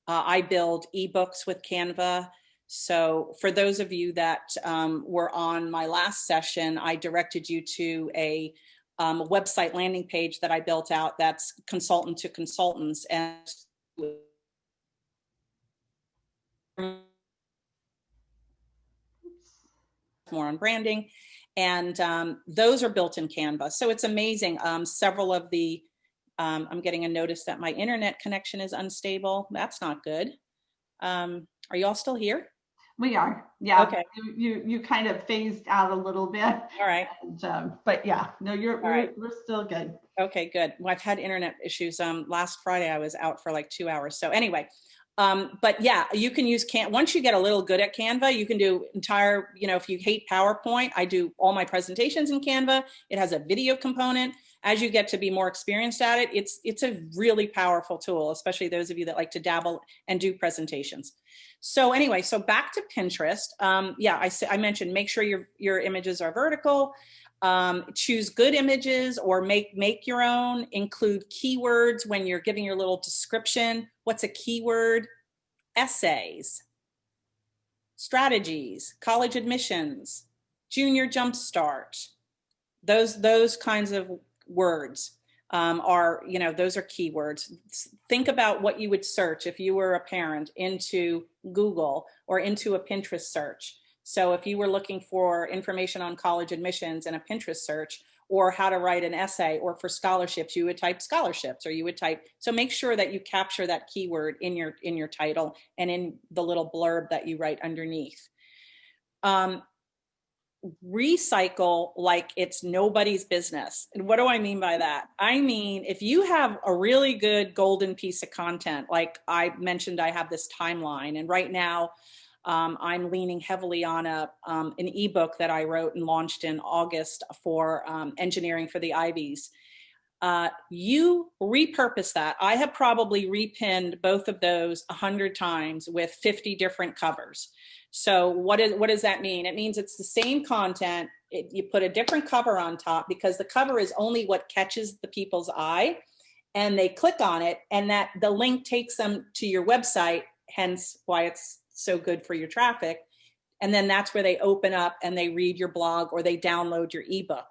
I build ebooks with Canva. So for those of you that were on my last session, I directed you to a website landing page that I built out that's consultant to consultants and more on branding. And those are built in Canva. So it's amazing. Several of the, I'm getting a notice that my internet connection is unstable. That's not good. Are you all still here? We are, yeah. Okay. You kind of phased out a little bit. All right. And, but yeah, no, we're still good. Okay, good. Well, I've had internet issues. Last Friday I was out for like 2 hours. So anyway, but yeah, you can use once you get a little good at Canva, you can do entire, if you hate PowerPoint, I do all my presentations in Canva. It has a video component. As you get to be more experienced at it, it's a really powerful tool, especially those of you that like to dabble and do presentations. So anyway, so back to Pinterest. Yeah, I mentioned make sure your images are vertical. Choose good images or make your own. Include keywords when you're giving your little description. What's a keyword? Essays, strategies, college admissions, junior jumpstart. Those kinds of words are, those are keywords. Think about what you would search if you were a parent into Google or into a Pinterest search. So if you were looking for information on college admissions in a Pinterest search, or how to write an essay, or for scholarships, you would type scholarships, or you would type. So make sure that you capture that keyword in your title and in the little blurb that you write underneath. Recycle like it's nobody's business. And what do I mean by that? I mean, if you have a really good golden piece of content, like I mentioned, I have this timeline, and right now I'm leaning heavily on an ebook that I wrote and launched in August for engineering for the Ivies. You repurpose that. I have probably repinned both of those 100 times with 50 different covers. So what does that mean? It means it's the same content. You put a different cover on top because the cover is only what catches the people's eye, and they click on it, and that the link takes them to your website, hence why it's so good for your traffic. And then that's where they open up and they read your blog or they download your ebook.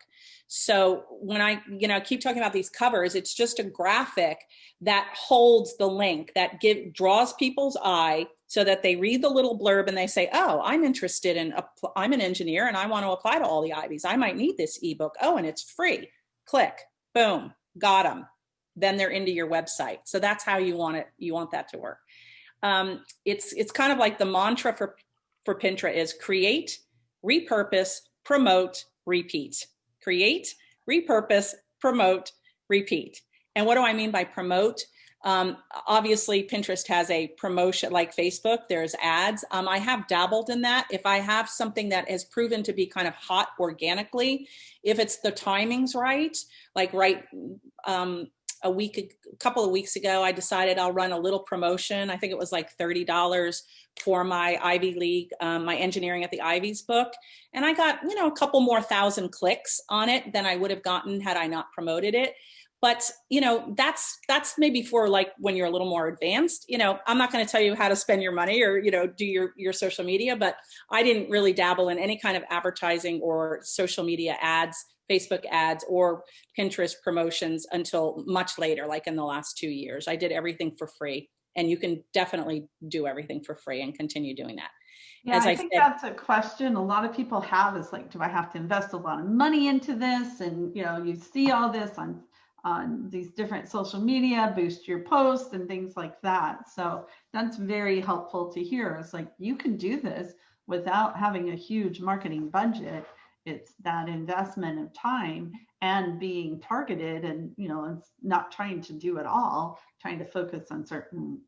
So when I keep talking about these covers, it's just a graphic that holds the link, that draws people's eye so that they read the little blurb and they say, oh, I'm interested in, I'm an engineer and I want to apply to all the Ivies. I might need this ebook. Oh, and it's free. Click, boom, got them. Then they're into your website. So that's how you want it. You want that to work. It's kind of like the mantra for Pinterest is create, repurpose, promote, repeat. Create, repurpose, promote, repeat. And what do I mean by promote? Obviously, Pinterest has a promotion like Facebook. There's ads. I have dabbled in that. If I have something that has proven to be kind of hot organically, if it's the timing's right, like a couple of weeks ago, I decided I'll run a little promotion. I think it was like $30 for my Ivy League, my Engineering at the Ivies book. And I got, a couple more thousand clicks on it than I would have gotten had I not promoted it. But, that's maybe for like when you're a little more advanced. I'm not going to tell you how to spend your money or, do your social media, but I didn't really dabble in any kind of advertising or social media ads, Facebook ads, or Pinterest promotions until much later, like in the last 2 years. I did everything for free, and you can definitely do everything for free and continue doing that. Yeah, I think that's a question a lot of people have is like, do I have to invest a lot of money into this? And, you see all this on these different social media, boost your posts and things like that. So that's very helpful to hear. It's like, you can do this without having a huge marketing budget. It's that investment of time and being targeted and, it's not trying to do it all, trying to focus on certain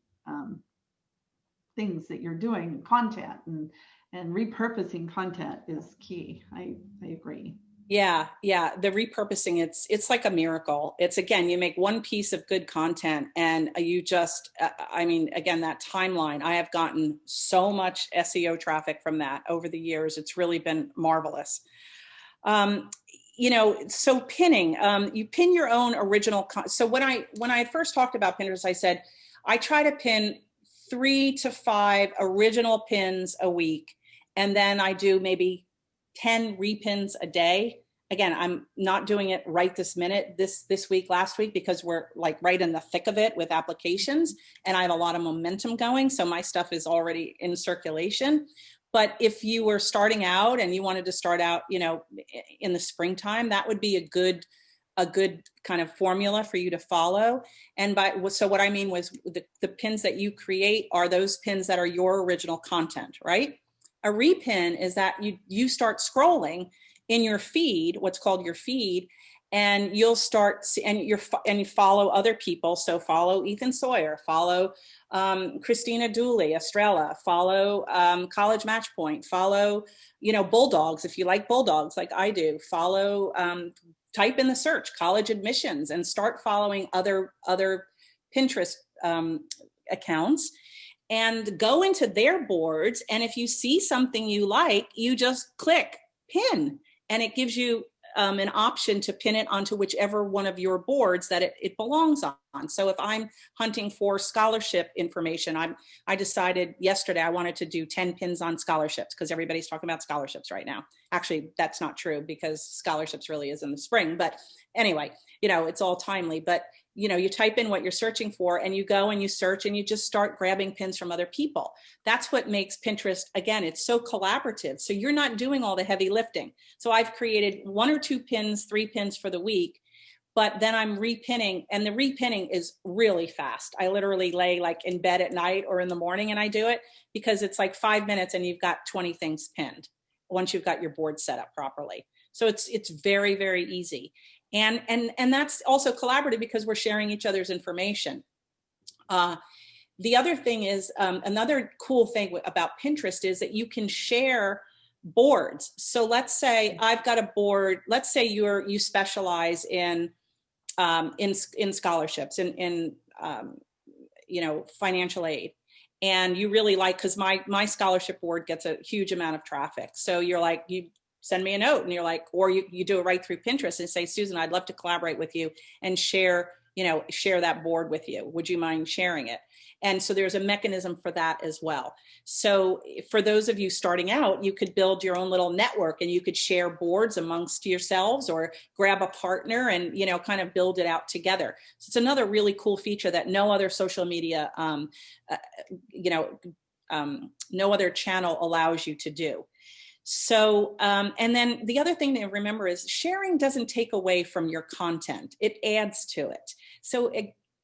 things that you're doing, content and repurposing content is key. I agree. Yeah, yeah. The repurposing, it's like a miracle. It's again, you make one piece of good content and you just, I mean, again, that timeline, I have gotten so much SEO traffic from that over the years. It's really been marvelous. Um, so pinning, you pin your own original. So when I first talked about Pinterest, I said, I try to pin 3 to 5 original pins a week. And then I do maybe 10 repins a day. Again, I'm not doing it right this minute, this week, last week, because we're like right in the thick of it with applications and I have a lot of momentum going. So my stuff is already in circulation. But if you were starting out and you wanted to start out, in the springtime, that would be a good kind of formula for you to follow. And so what I mean was the pins that you create are those pins that are your original content, right? A repin is that you start scrolling in your feed, what's called your feed, and you'll start and you follow other people. So follow Ethan Sawyer, follow Christina Dooley, Estrella, follow College Match Point, follow, Bulldogs, if you like Bulldogs like I do, follow, type in the search college admissions and start following other Pinterest accounts and go into their boards. And if you see something you like, you just click pin and it gives you an option to pin it onto whichever one of your boards that it belongs on. So if I'm hunting for scholarship information, I decided yesterday I wanted to do 10 pins on scholarships because everybody's talking about scholarships right now. Actually, that's not true because scholarships really is in the spring. But anyway, it's all timely. But you type in what you're searching for and you go and you search and you just start grabbing pins from other people. That's what makes Pinterest, again, it's so collaborative. So you're not doing all the heavy lifting. So I've created 1 or 2 pins, 3 pins for the week, but then I'm repinning, and the repinning is really fast. I literally lay like in bed at night or in the morning and I do it because it's like 5 minutes and you've got 20 things pinned once you've got your board set up properly. So it's very, very easy. And that's also collaborative because we're sharing each other's information. The other thing is, another cool thing about Pinterest is that you can share boards. So let's say I've got a board. Let's say you specialize in scholarships, in financial aid, and you really like, because my scholarship board gets a huge amount of traffic. So you're like, you send me a note and you're like, or you do it right through Pinterest and say, Susan, I'd love to collaborate with you and share that board with you. Would you mind sharing it? And so there's a mechanism for that as well. So for those of you starting out, you could build your own little network and you could share boards amongst yourselves or grab a partner and, kind of build it out together. So it's another really cool feature that no other social media, no other channel allows you to do. So, and then the other thing to remember is sharing doesn't take away from your content. It adds to it. So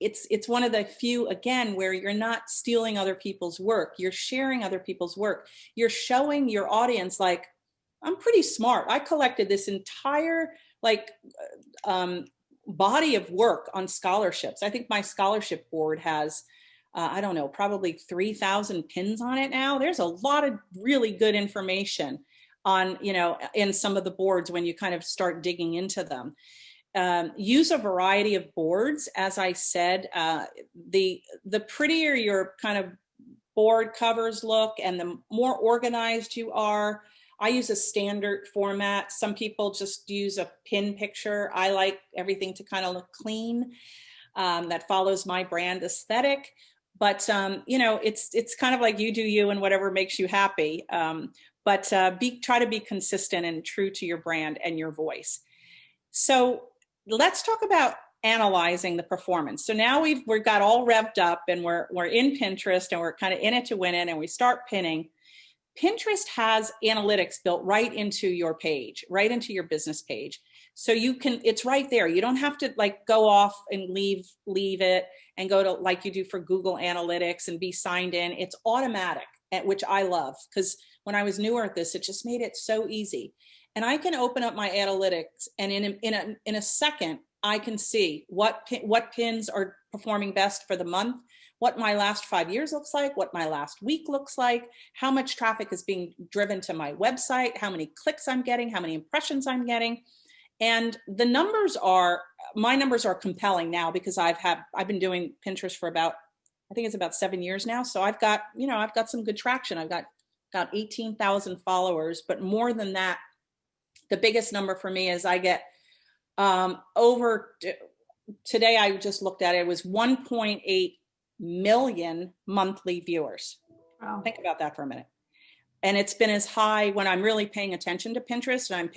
it's one of the few, again, where you're not stealing other people's work. You're sharing other people's work. You're showing your audience, like, I'm pretty smart. I collected this entire body of work on scholarships. I think my scholarship board has, I don't know, probably 3,000 pins on it now. There's a lot of really good information on, in some of the boards when you kind of start digging into them. Use a variety of boards. As I said, the prettier your kind of board covers look and the more organized you are. I use a standard format. Some people just use a pin picture. I like everything to kind of look clean. That follows my brand aesthetic. But, it's kind of like you do you and whatever makes you happy. But try to be consistent and true to your brand and your voice. So let's talk about analyzing the performance. So now we've got all revved up and we're in Pinterest and we're kind of in it to win it and we start pinning. Pinterest has analytics built right into your page, right into your business page. So it's right there. You don't have to go off and leave it and go to like you do for Google Analytics and be signed in. It's automatic, which I love, because when I was newer at this, it just made it so easy. And I can open up my analytics and in a second, I can see what pins are performing best for the month, what my last 5 years looks like, what my last week looks like, how much traffic is being driven to my website, how many clicks I'm getting, how many impressions I'm getting. And the numbers are, my numbers are compelling now because I've been doing Pinterest for about, I think it's about 7 years now. So I've got some good traction. I've got 18,000 followers, but more than that, the biggest number for me is I get over, today I just looked at it, it was 1.8 million monthly viewers. Wow. Think about that for a minute. And it's been as high when I'm really paying attention to Pinterest and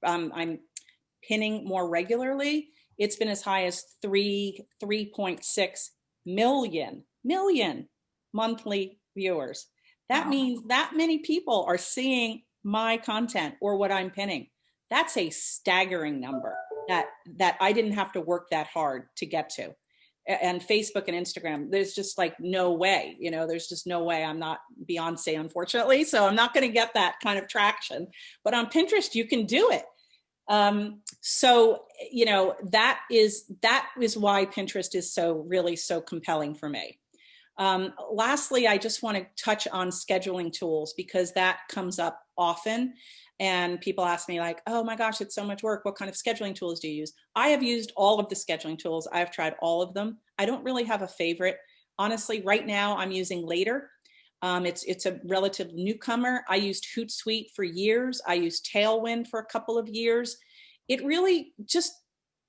I'm pinning more regularly. It's been as high as 3.6 million monthly viewers. That means that many people are seeing my content or what I'm pinning. That's a staggering number that I didn't have to work that hard to get to. And Facebook and Instagram, there's just like no way, there's just no way. I'm not Beyonce, unfortunately, so I'm not going to get that kind of traction. But on Pinterest, you can do it. So that is why Pinterest is so compelling for me. Lastly, I just want to touch on scheduling tools because that comes up often. And people ask me like, oh my gosh, it's so much work. What kind of scheduling tools do you use? I have used all of the scheduling tools. I've tried all of them. I don't really have a favorite. Honestly, right now I'm using Later. It's a relative newcomer. I used Hootsuite for years. I used Tailwind for a couple of years. It really just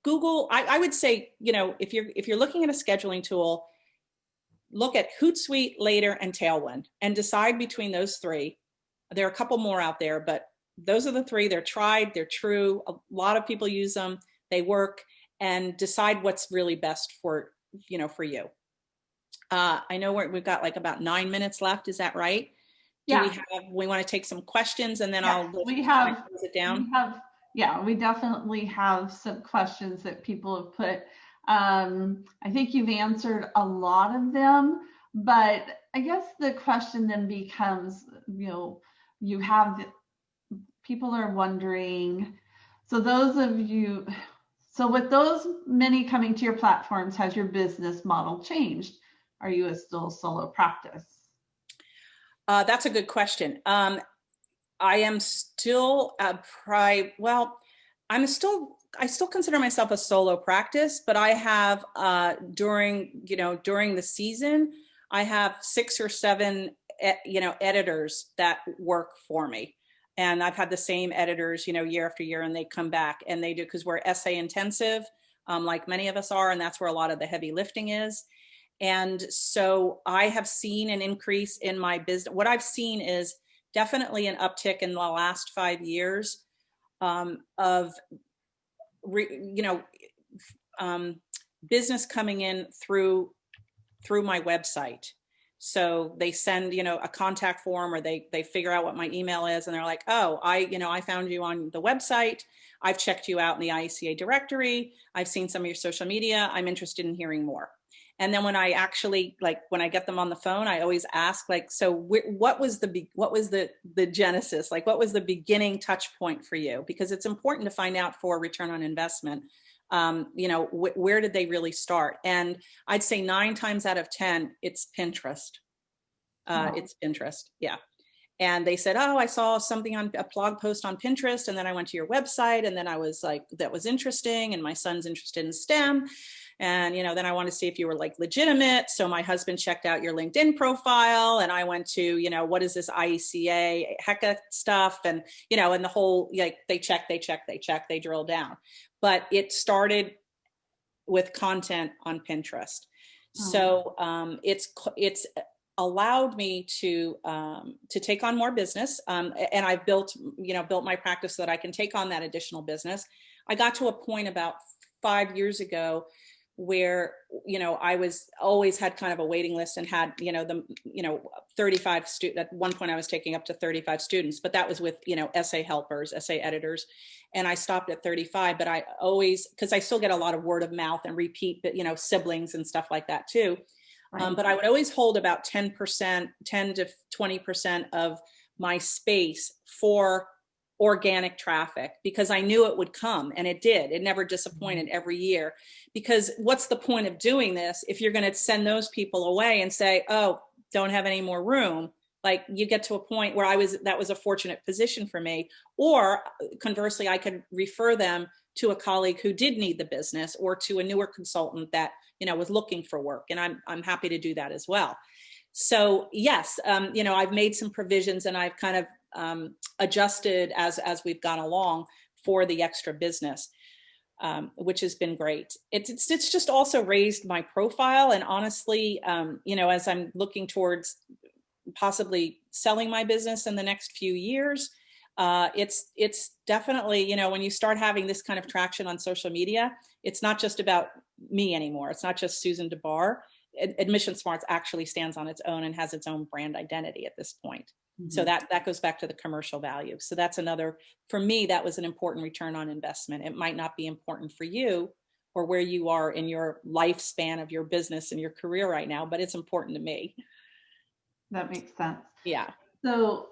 Google. I would say, if you're looking at a scheduling tool, look at Hootsuite, Later, and Tailwind and decide between those three. There are a couple more out there, but those are the three. They're tried, they're true. A lot of people use them, they work, and decide what's really best for you. I know we've got like about 9 minutes left. Is that right? Yeah. We want to take some questions and then yeah, close it down. We definitely have some questions that people have put. I think you've answered a lot of them, but I guess the question then becomes, people are wondering, so with those many coming to your platforms, has your business model changed? Are you still solo practice? That's a good question. I am still I still consider myself a solo practice, but I have during the season, I have 6 or 7 editors that work for me. And I've had the same editors, year after year, and they come back and they do, because we're essay intensive, like many of us are, and that's where a lot of the heavy lifting is. And so I have seen an increase in my business. What I've seen is definitely an uptick in the last 5 years of business coming in through my website. So they send, a contact form, or they figure out what my email is, and they're like, oh, I found you on the website. I've checked you out in the IECA directory. I've seen some of your social media. I'm interested in hearing more. And then when I actually, when I get them on the phone, I always ask, so what was the genesis? What was the beginning touch point for you? Because it's important to find out for return on investment. Where did they really start? And I'd say 9 times out of 10, it's Pinterest. It's Pinterest. Yeah. And they said, oh, I saw something on a blog post on Pinterest. And then I went to your website, and then I was like, that was interesting. And my son's interested in STEM. And, then I wanted to see if you were legitimate. So my husband checked out your LinkedIn profile, and I went to, what is this IECA HECA stuff? And, and the whole, they check, they drill down. But it started with content on Pinterest. So it's allowed me to take on more business. And I've built my practice so that I can take on that additional business. I got to a point about 5 years ago where, I was always had kind of a waiting list and had, 35 students. At one point I was taking up to 35 students, but that was with, essay helpers, essay editors. And I stopped at 35, but I always, because I still get a lot of word of mouth and repeat, siblings and stuff like that too. Right. But I would always hold about 10% to 20% of my space for organic traffic because I knew it would come, and it did. It never disappointed every year. Because what's the point of doing this if you're going to send those people away and say, oh, don't have any more room? Like, you get to a point where that was a fortunate position for me. Or conversely, I could refer them to a colleague who did need the business, or to a newer consultant that, was looking for work. And I'm happy to do that as well. So yes, I've made some provisions, and I've kind of adjusted as we've gone along for the extra business, which has been great. It's just also raised my profile. And honestly, as I'm looking towards possibly selling my business in the next few years, it's definitely, when you start having this kind of traction on social media, it's not just about me anymore. It's not just Susan Dabbar. Admission Smarts actually stands on its own and has its own brand identity at this point. Mm-hmm. So that goes back to the commercial value. So that's another, for me, that was an important return on investment. It might not be important for you or where you are in your lifespan of your business and your career right now, but it's important to me. That makes sense. Yeah. So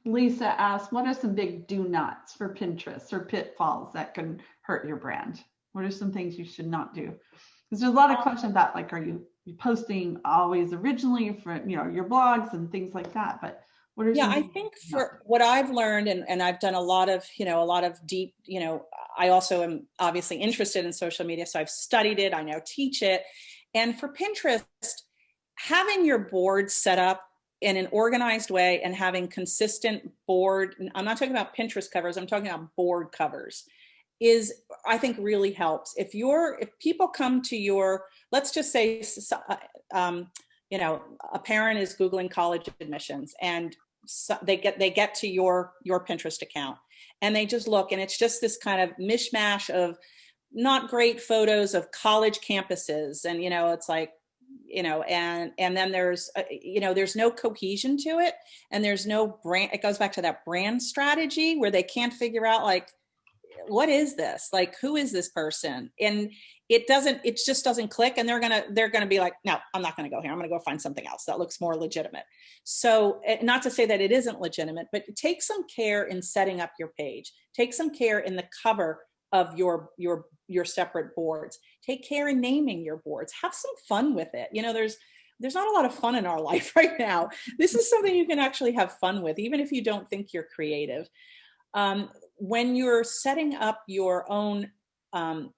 Lisa asked, what are some big do nots for Pinterest or pitfalls that can hurt your brand? What are some things you should not do? Because there's a lot of questions about, like, are you posting always originally for, your blogs and things like that? But what are I think for what I've learned, and I've done a lot of deep, I also am obviously interested in social media. So I've studied it. I now teach it. And for Pinterest, having your board set up in an organized way and having consistent board, I'm not talking about Pinterest covers, I'm talking about board covers, is, I think, really helps. If people come to your, let's just say, a parent is Googling college admissions, and so they get to your Pinterest account, and they just look, and it's just this kind of mishmash of not great photos of college campuses. And, it's like, and then there's, there's no cohesion to it, and there's no brand. It goes back to that brand strategy where they can't figure out, like, what is this? Like, who is this person? And it just doesn't click. And they're going to be like, no, I'm not going to go here. I'm going to go find something else that looks more legitimate. So, not to say that it isn't legitimate, but take some care in setting up your page. Take some care in the cover of your separate boards. Take care in naming your boards. Have some fun with it. There's not a lot of fun in our life right now. This is something you can actually have fun with, even if you don't think you're creative. When you're setting up your own,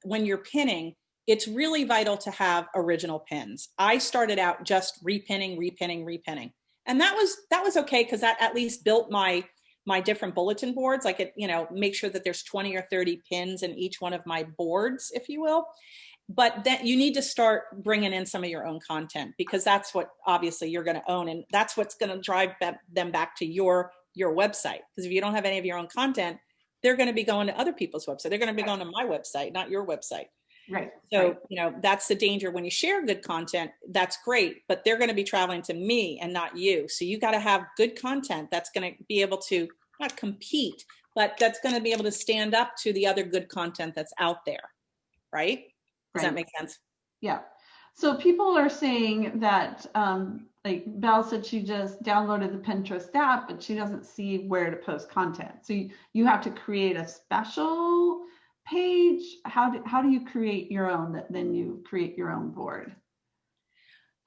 when you're pinning, it's really vital to have original pins. I started out just repinning. And that was okay, because that at least built my different bulletin boards. I could, make sure that there's 20 or 30 pins in each one of my boards, if you will. But then you need to start bringing in some of your own content, because that's what obviously you're going to own. And that's what's going to drive them back to your website. Because if you don't have any of your own content, they're going to be going to other people's website. They're going to be going to my website, not your website. Right. So, that's the danger when you share good content. That's great, but they're going to be traveling to me and not you. So you got to have good content that's going to be able to not compete, but that's going to be able to stand up to the other good content that's out there. Right? Does that make sense? Yeah. So people are saying that, like Belle said, she just downloaded the Pinterest app, but she doesn't see where to post content. So you have to create a special page. How do you create your own, that then you create your own board?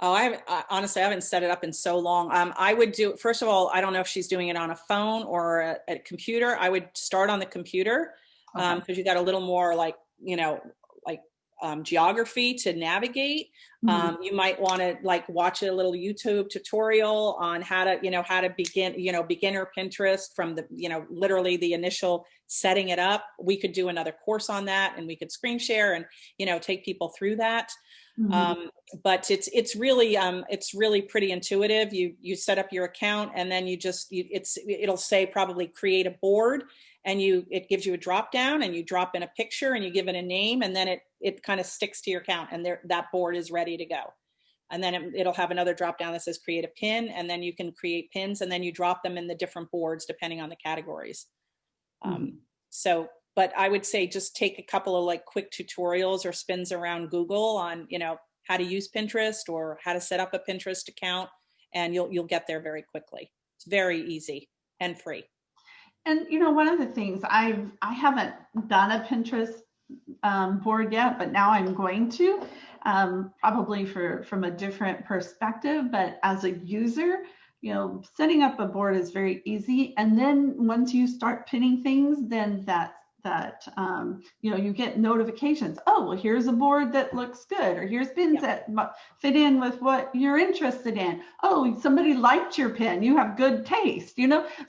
Oh, honestly, I haven't set it up in so long. I would do, first of all, I don't know if she's doing it on a phone or a computer. I would start on the computer, because you got a little more geography to navigate. Mm-hmm. You might want to watch a little YouTube tutorial on how to begin, beginner Pinterest from the, literally the initial setting it up. We could do another course on that, and we could screen share and, take people through that. Mm-hmm. But it's really pretty intuitive. You set up your account, and then it'll say probably create a board, and it gives you a drop down, and you drop in a picture, and you give it a name, and then it kind of sticks to your account, and that board is ready to go. And then it'll have another drop down that says create a pin, and then you can create pins, and then you drop them in the different boards depending on the categories. Mm-hmm. But I would say just take a couple of quick tutorials or spins around Google on, how to use Pinterest or how to set up a Pinterest account, and you'll get there very quickly. It's very easy and free. And one of the things I haven't done a Pinterest board yet, but now I'm going to, probably from a different perspective. But as a user, setting up a board is very easy. And then once you start pinning things, then you get notifications. Oh, well, here's a board that looks good, or here's pins that fit in with what you're interested in. Oh, somebody liked your pin. You have good taste,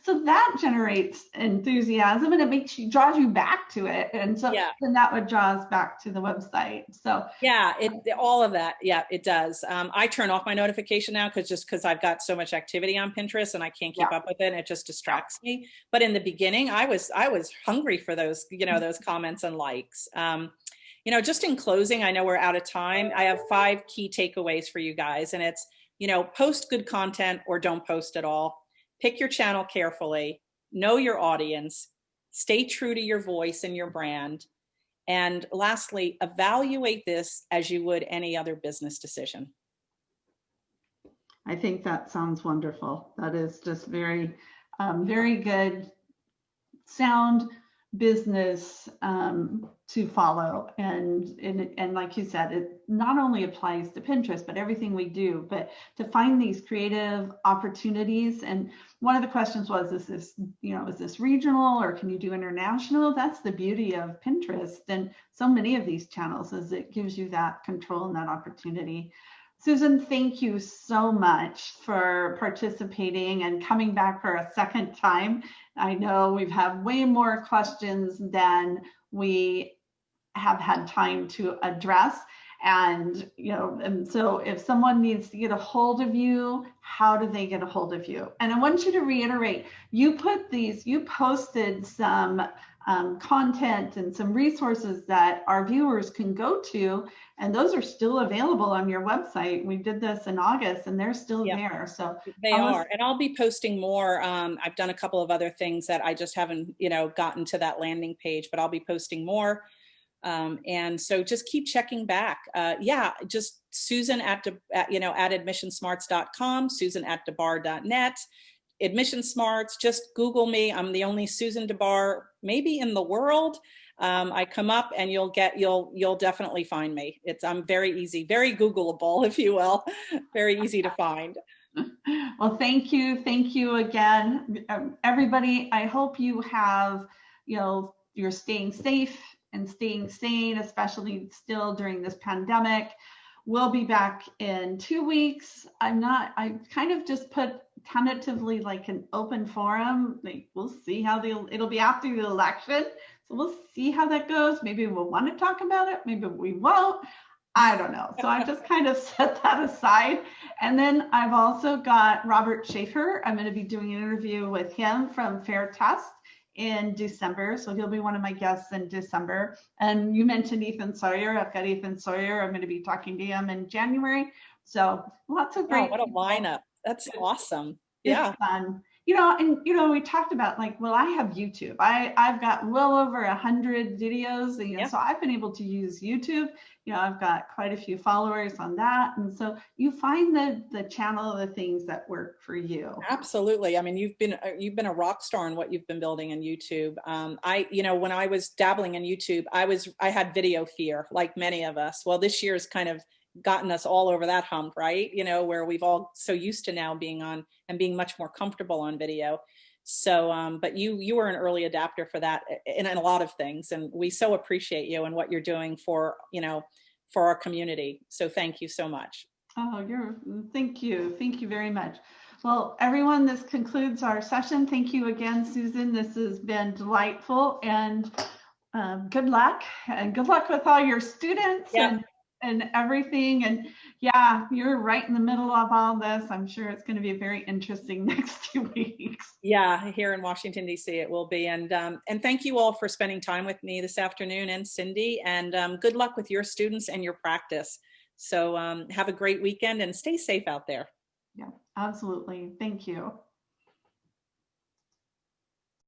So that generates enthusiasm, and it draws you back to it. And so then that would draw us back to the website. So all of that. Yeah, it does. I turn off my notification now because I've got so much activity on Pinterest and I can't keep up with it. And it just distracts me. But in the beginning, I was hungry for those those comments and likes. Just in closing, I know we're out of time. I have 5 key takeaways for you guys, and it's, post good content or don't post at all. Pick your channel carefully, know your audience, stay true to your voice and your brand. And lastly, evaluate this as you would any other business decision. I think that sounds wonderful. That is just very, very good, sound business to follow. And like you said, it not only applies to Pinterest, but everything we do, but to find these creative opportunities. And one of the questions was, is this regional, or can you do international? That's the beauty of Pinterest and so many of these channels, is it gives you that control and that opportunity. Susan, thank you so much for participating and coming back for a second time. I know we've had way more questions than we have had time to address. And, and so if someone needs to get a hold of you, how do they get a hold of you? And I want you to reiterate, you posted some content and some resources that our viewers can go to, and those are still available on your website. We did this in August and they're still there. So they are, and I'll be posting more. I've done a couple of other things that I just haven't, gotten to that landing page, but I'll be posting more. And so just keep checking back. Just Susan at admissionsmarts.com, Susan at Dabbar.net. Admission Smarts, just Google me. I'm the only Susan Dabbar maybe in the world. I come up and you'll definitely find me. I'm very easy, very Googleable, if you will, very easy to find. Well, thank you again, everybody. I hope you have, you're staying safe and staying sane, especially still during this pandemic. We'll be back in 2 weeks. I kind of just put tentatively like an open forum. We'll see how it'll be after the election. So we'll see how that goes. Maybe we'll want to talk about it. Maybe we won't. I don't know. So I just kind of set that aside. And then I've also got Robert Schaefer. I'm going to be doing an interview with him from Fair Test in December. So he'll be one of my guests in December. And you mentioned Ethan Sawyer. I've got Ethan Sawyer. I'm going to be talking to him in January. So lots of great. What a lineup. That's awesome. It's fun. And we talked about I have YouTube. I've got well over 100 videos, and so I've been able to use YouTube. I've got quite a few followers on that, and so you find the channel of the things that work for you. Absolutely. I mean, you've been a rock star in what you've been building in YouTube. When I was dabbling in YouTube, I had video fear, like many of us. Well, this year's kind of gotten us all over that hump, right? Where we've all so used to now being on and being much more comfortable on video. So, but you were an early adapter for that in a lot of things. And we so appreciate you and what you're doing for our community. So thank you so much. Oh, thank you. Thank you very much. Well, everyone, this concludes our session. Thank you again, Susan. This has been delightful, and good luck, and good luck with all your students and everything. And you're right in the middle of all this. I'm sure it's going to be a very interesting next 2 weeks. Yeah, here in Washington, D.C. it will be. And thank you all for spending time with me this afternoon, and Cindy, and good luck with your students and your practice. So have a great weekend and stay safe out there. Yeah, absolutely. Thank you.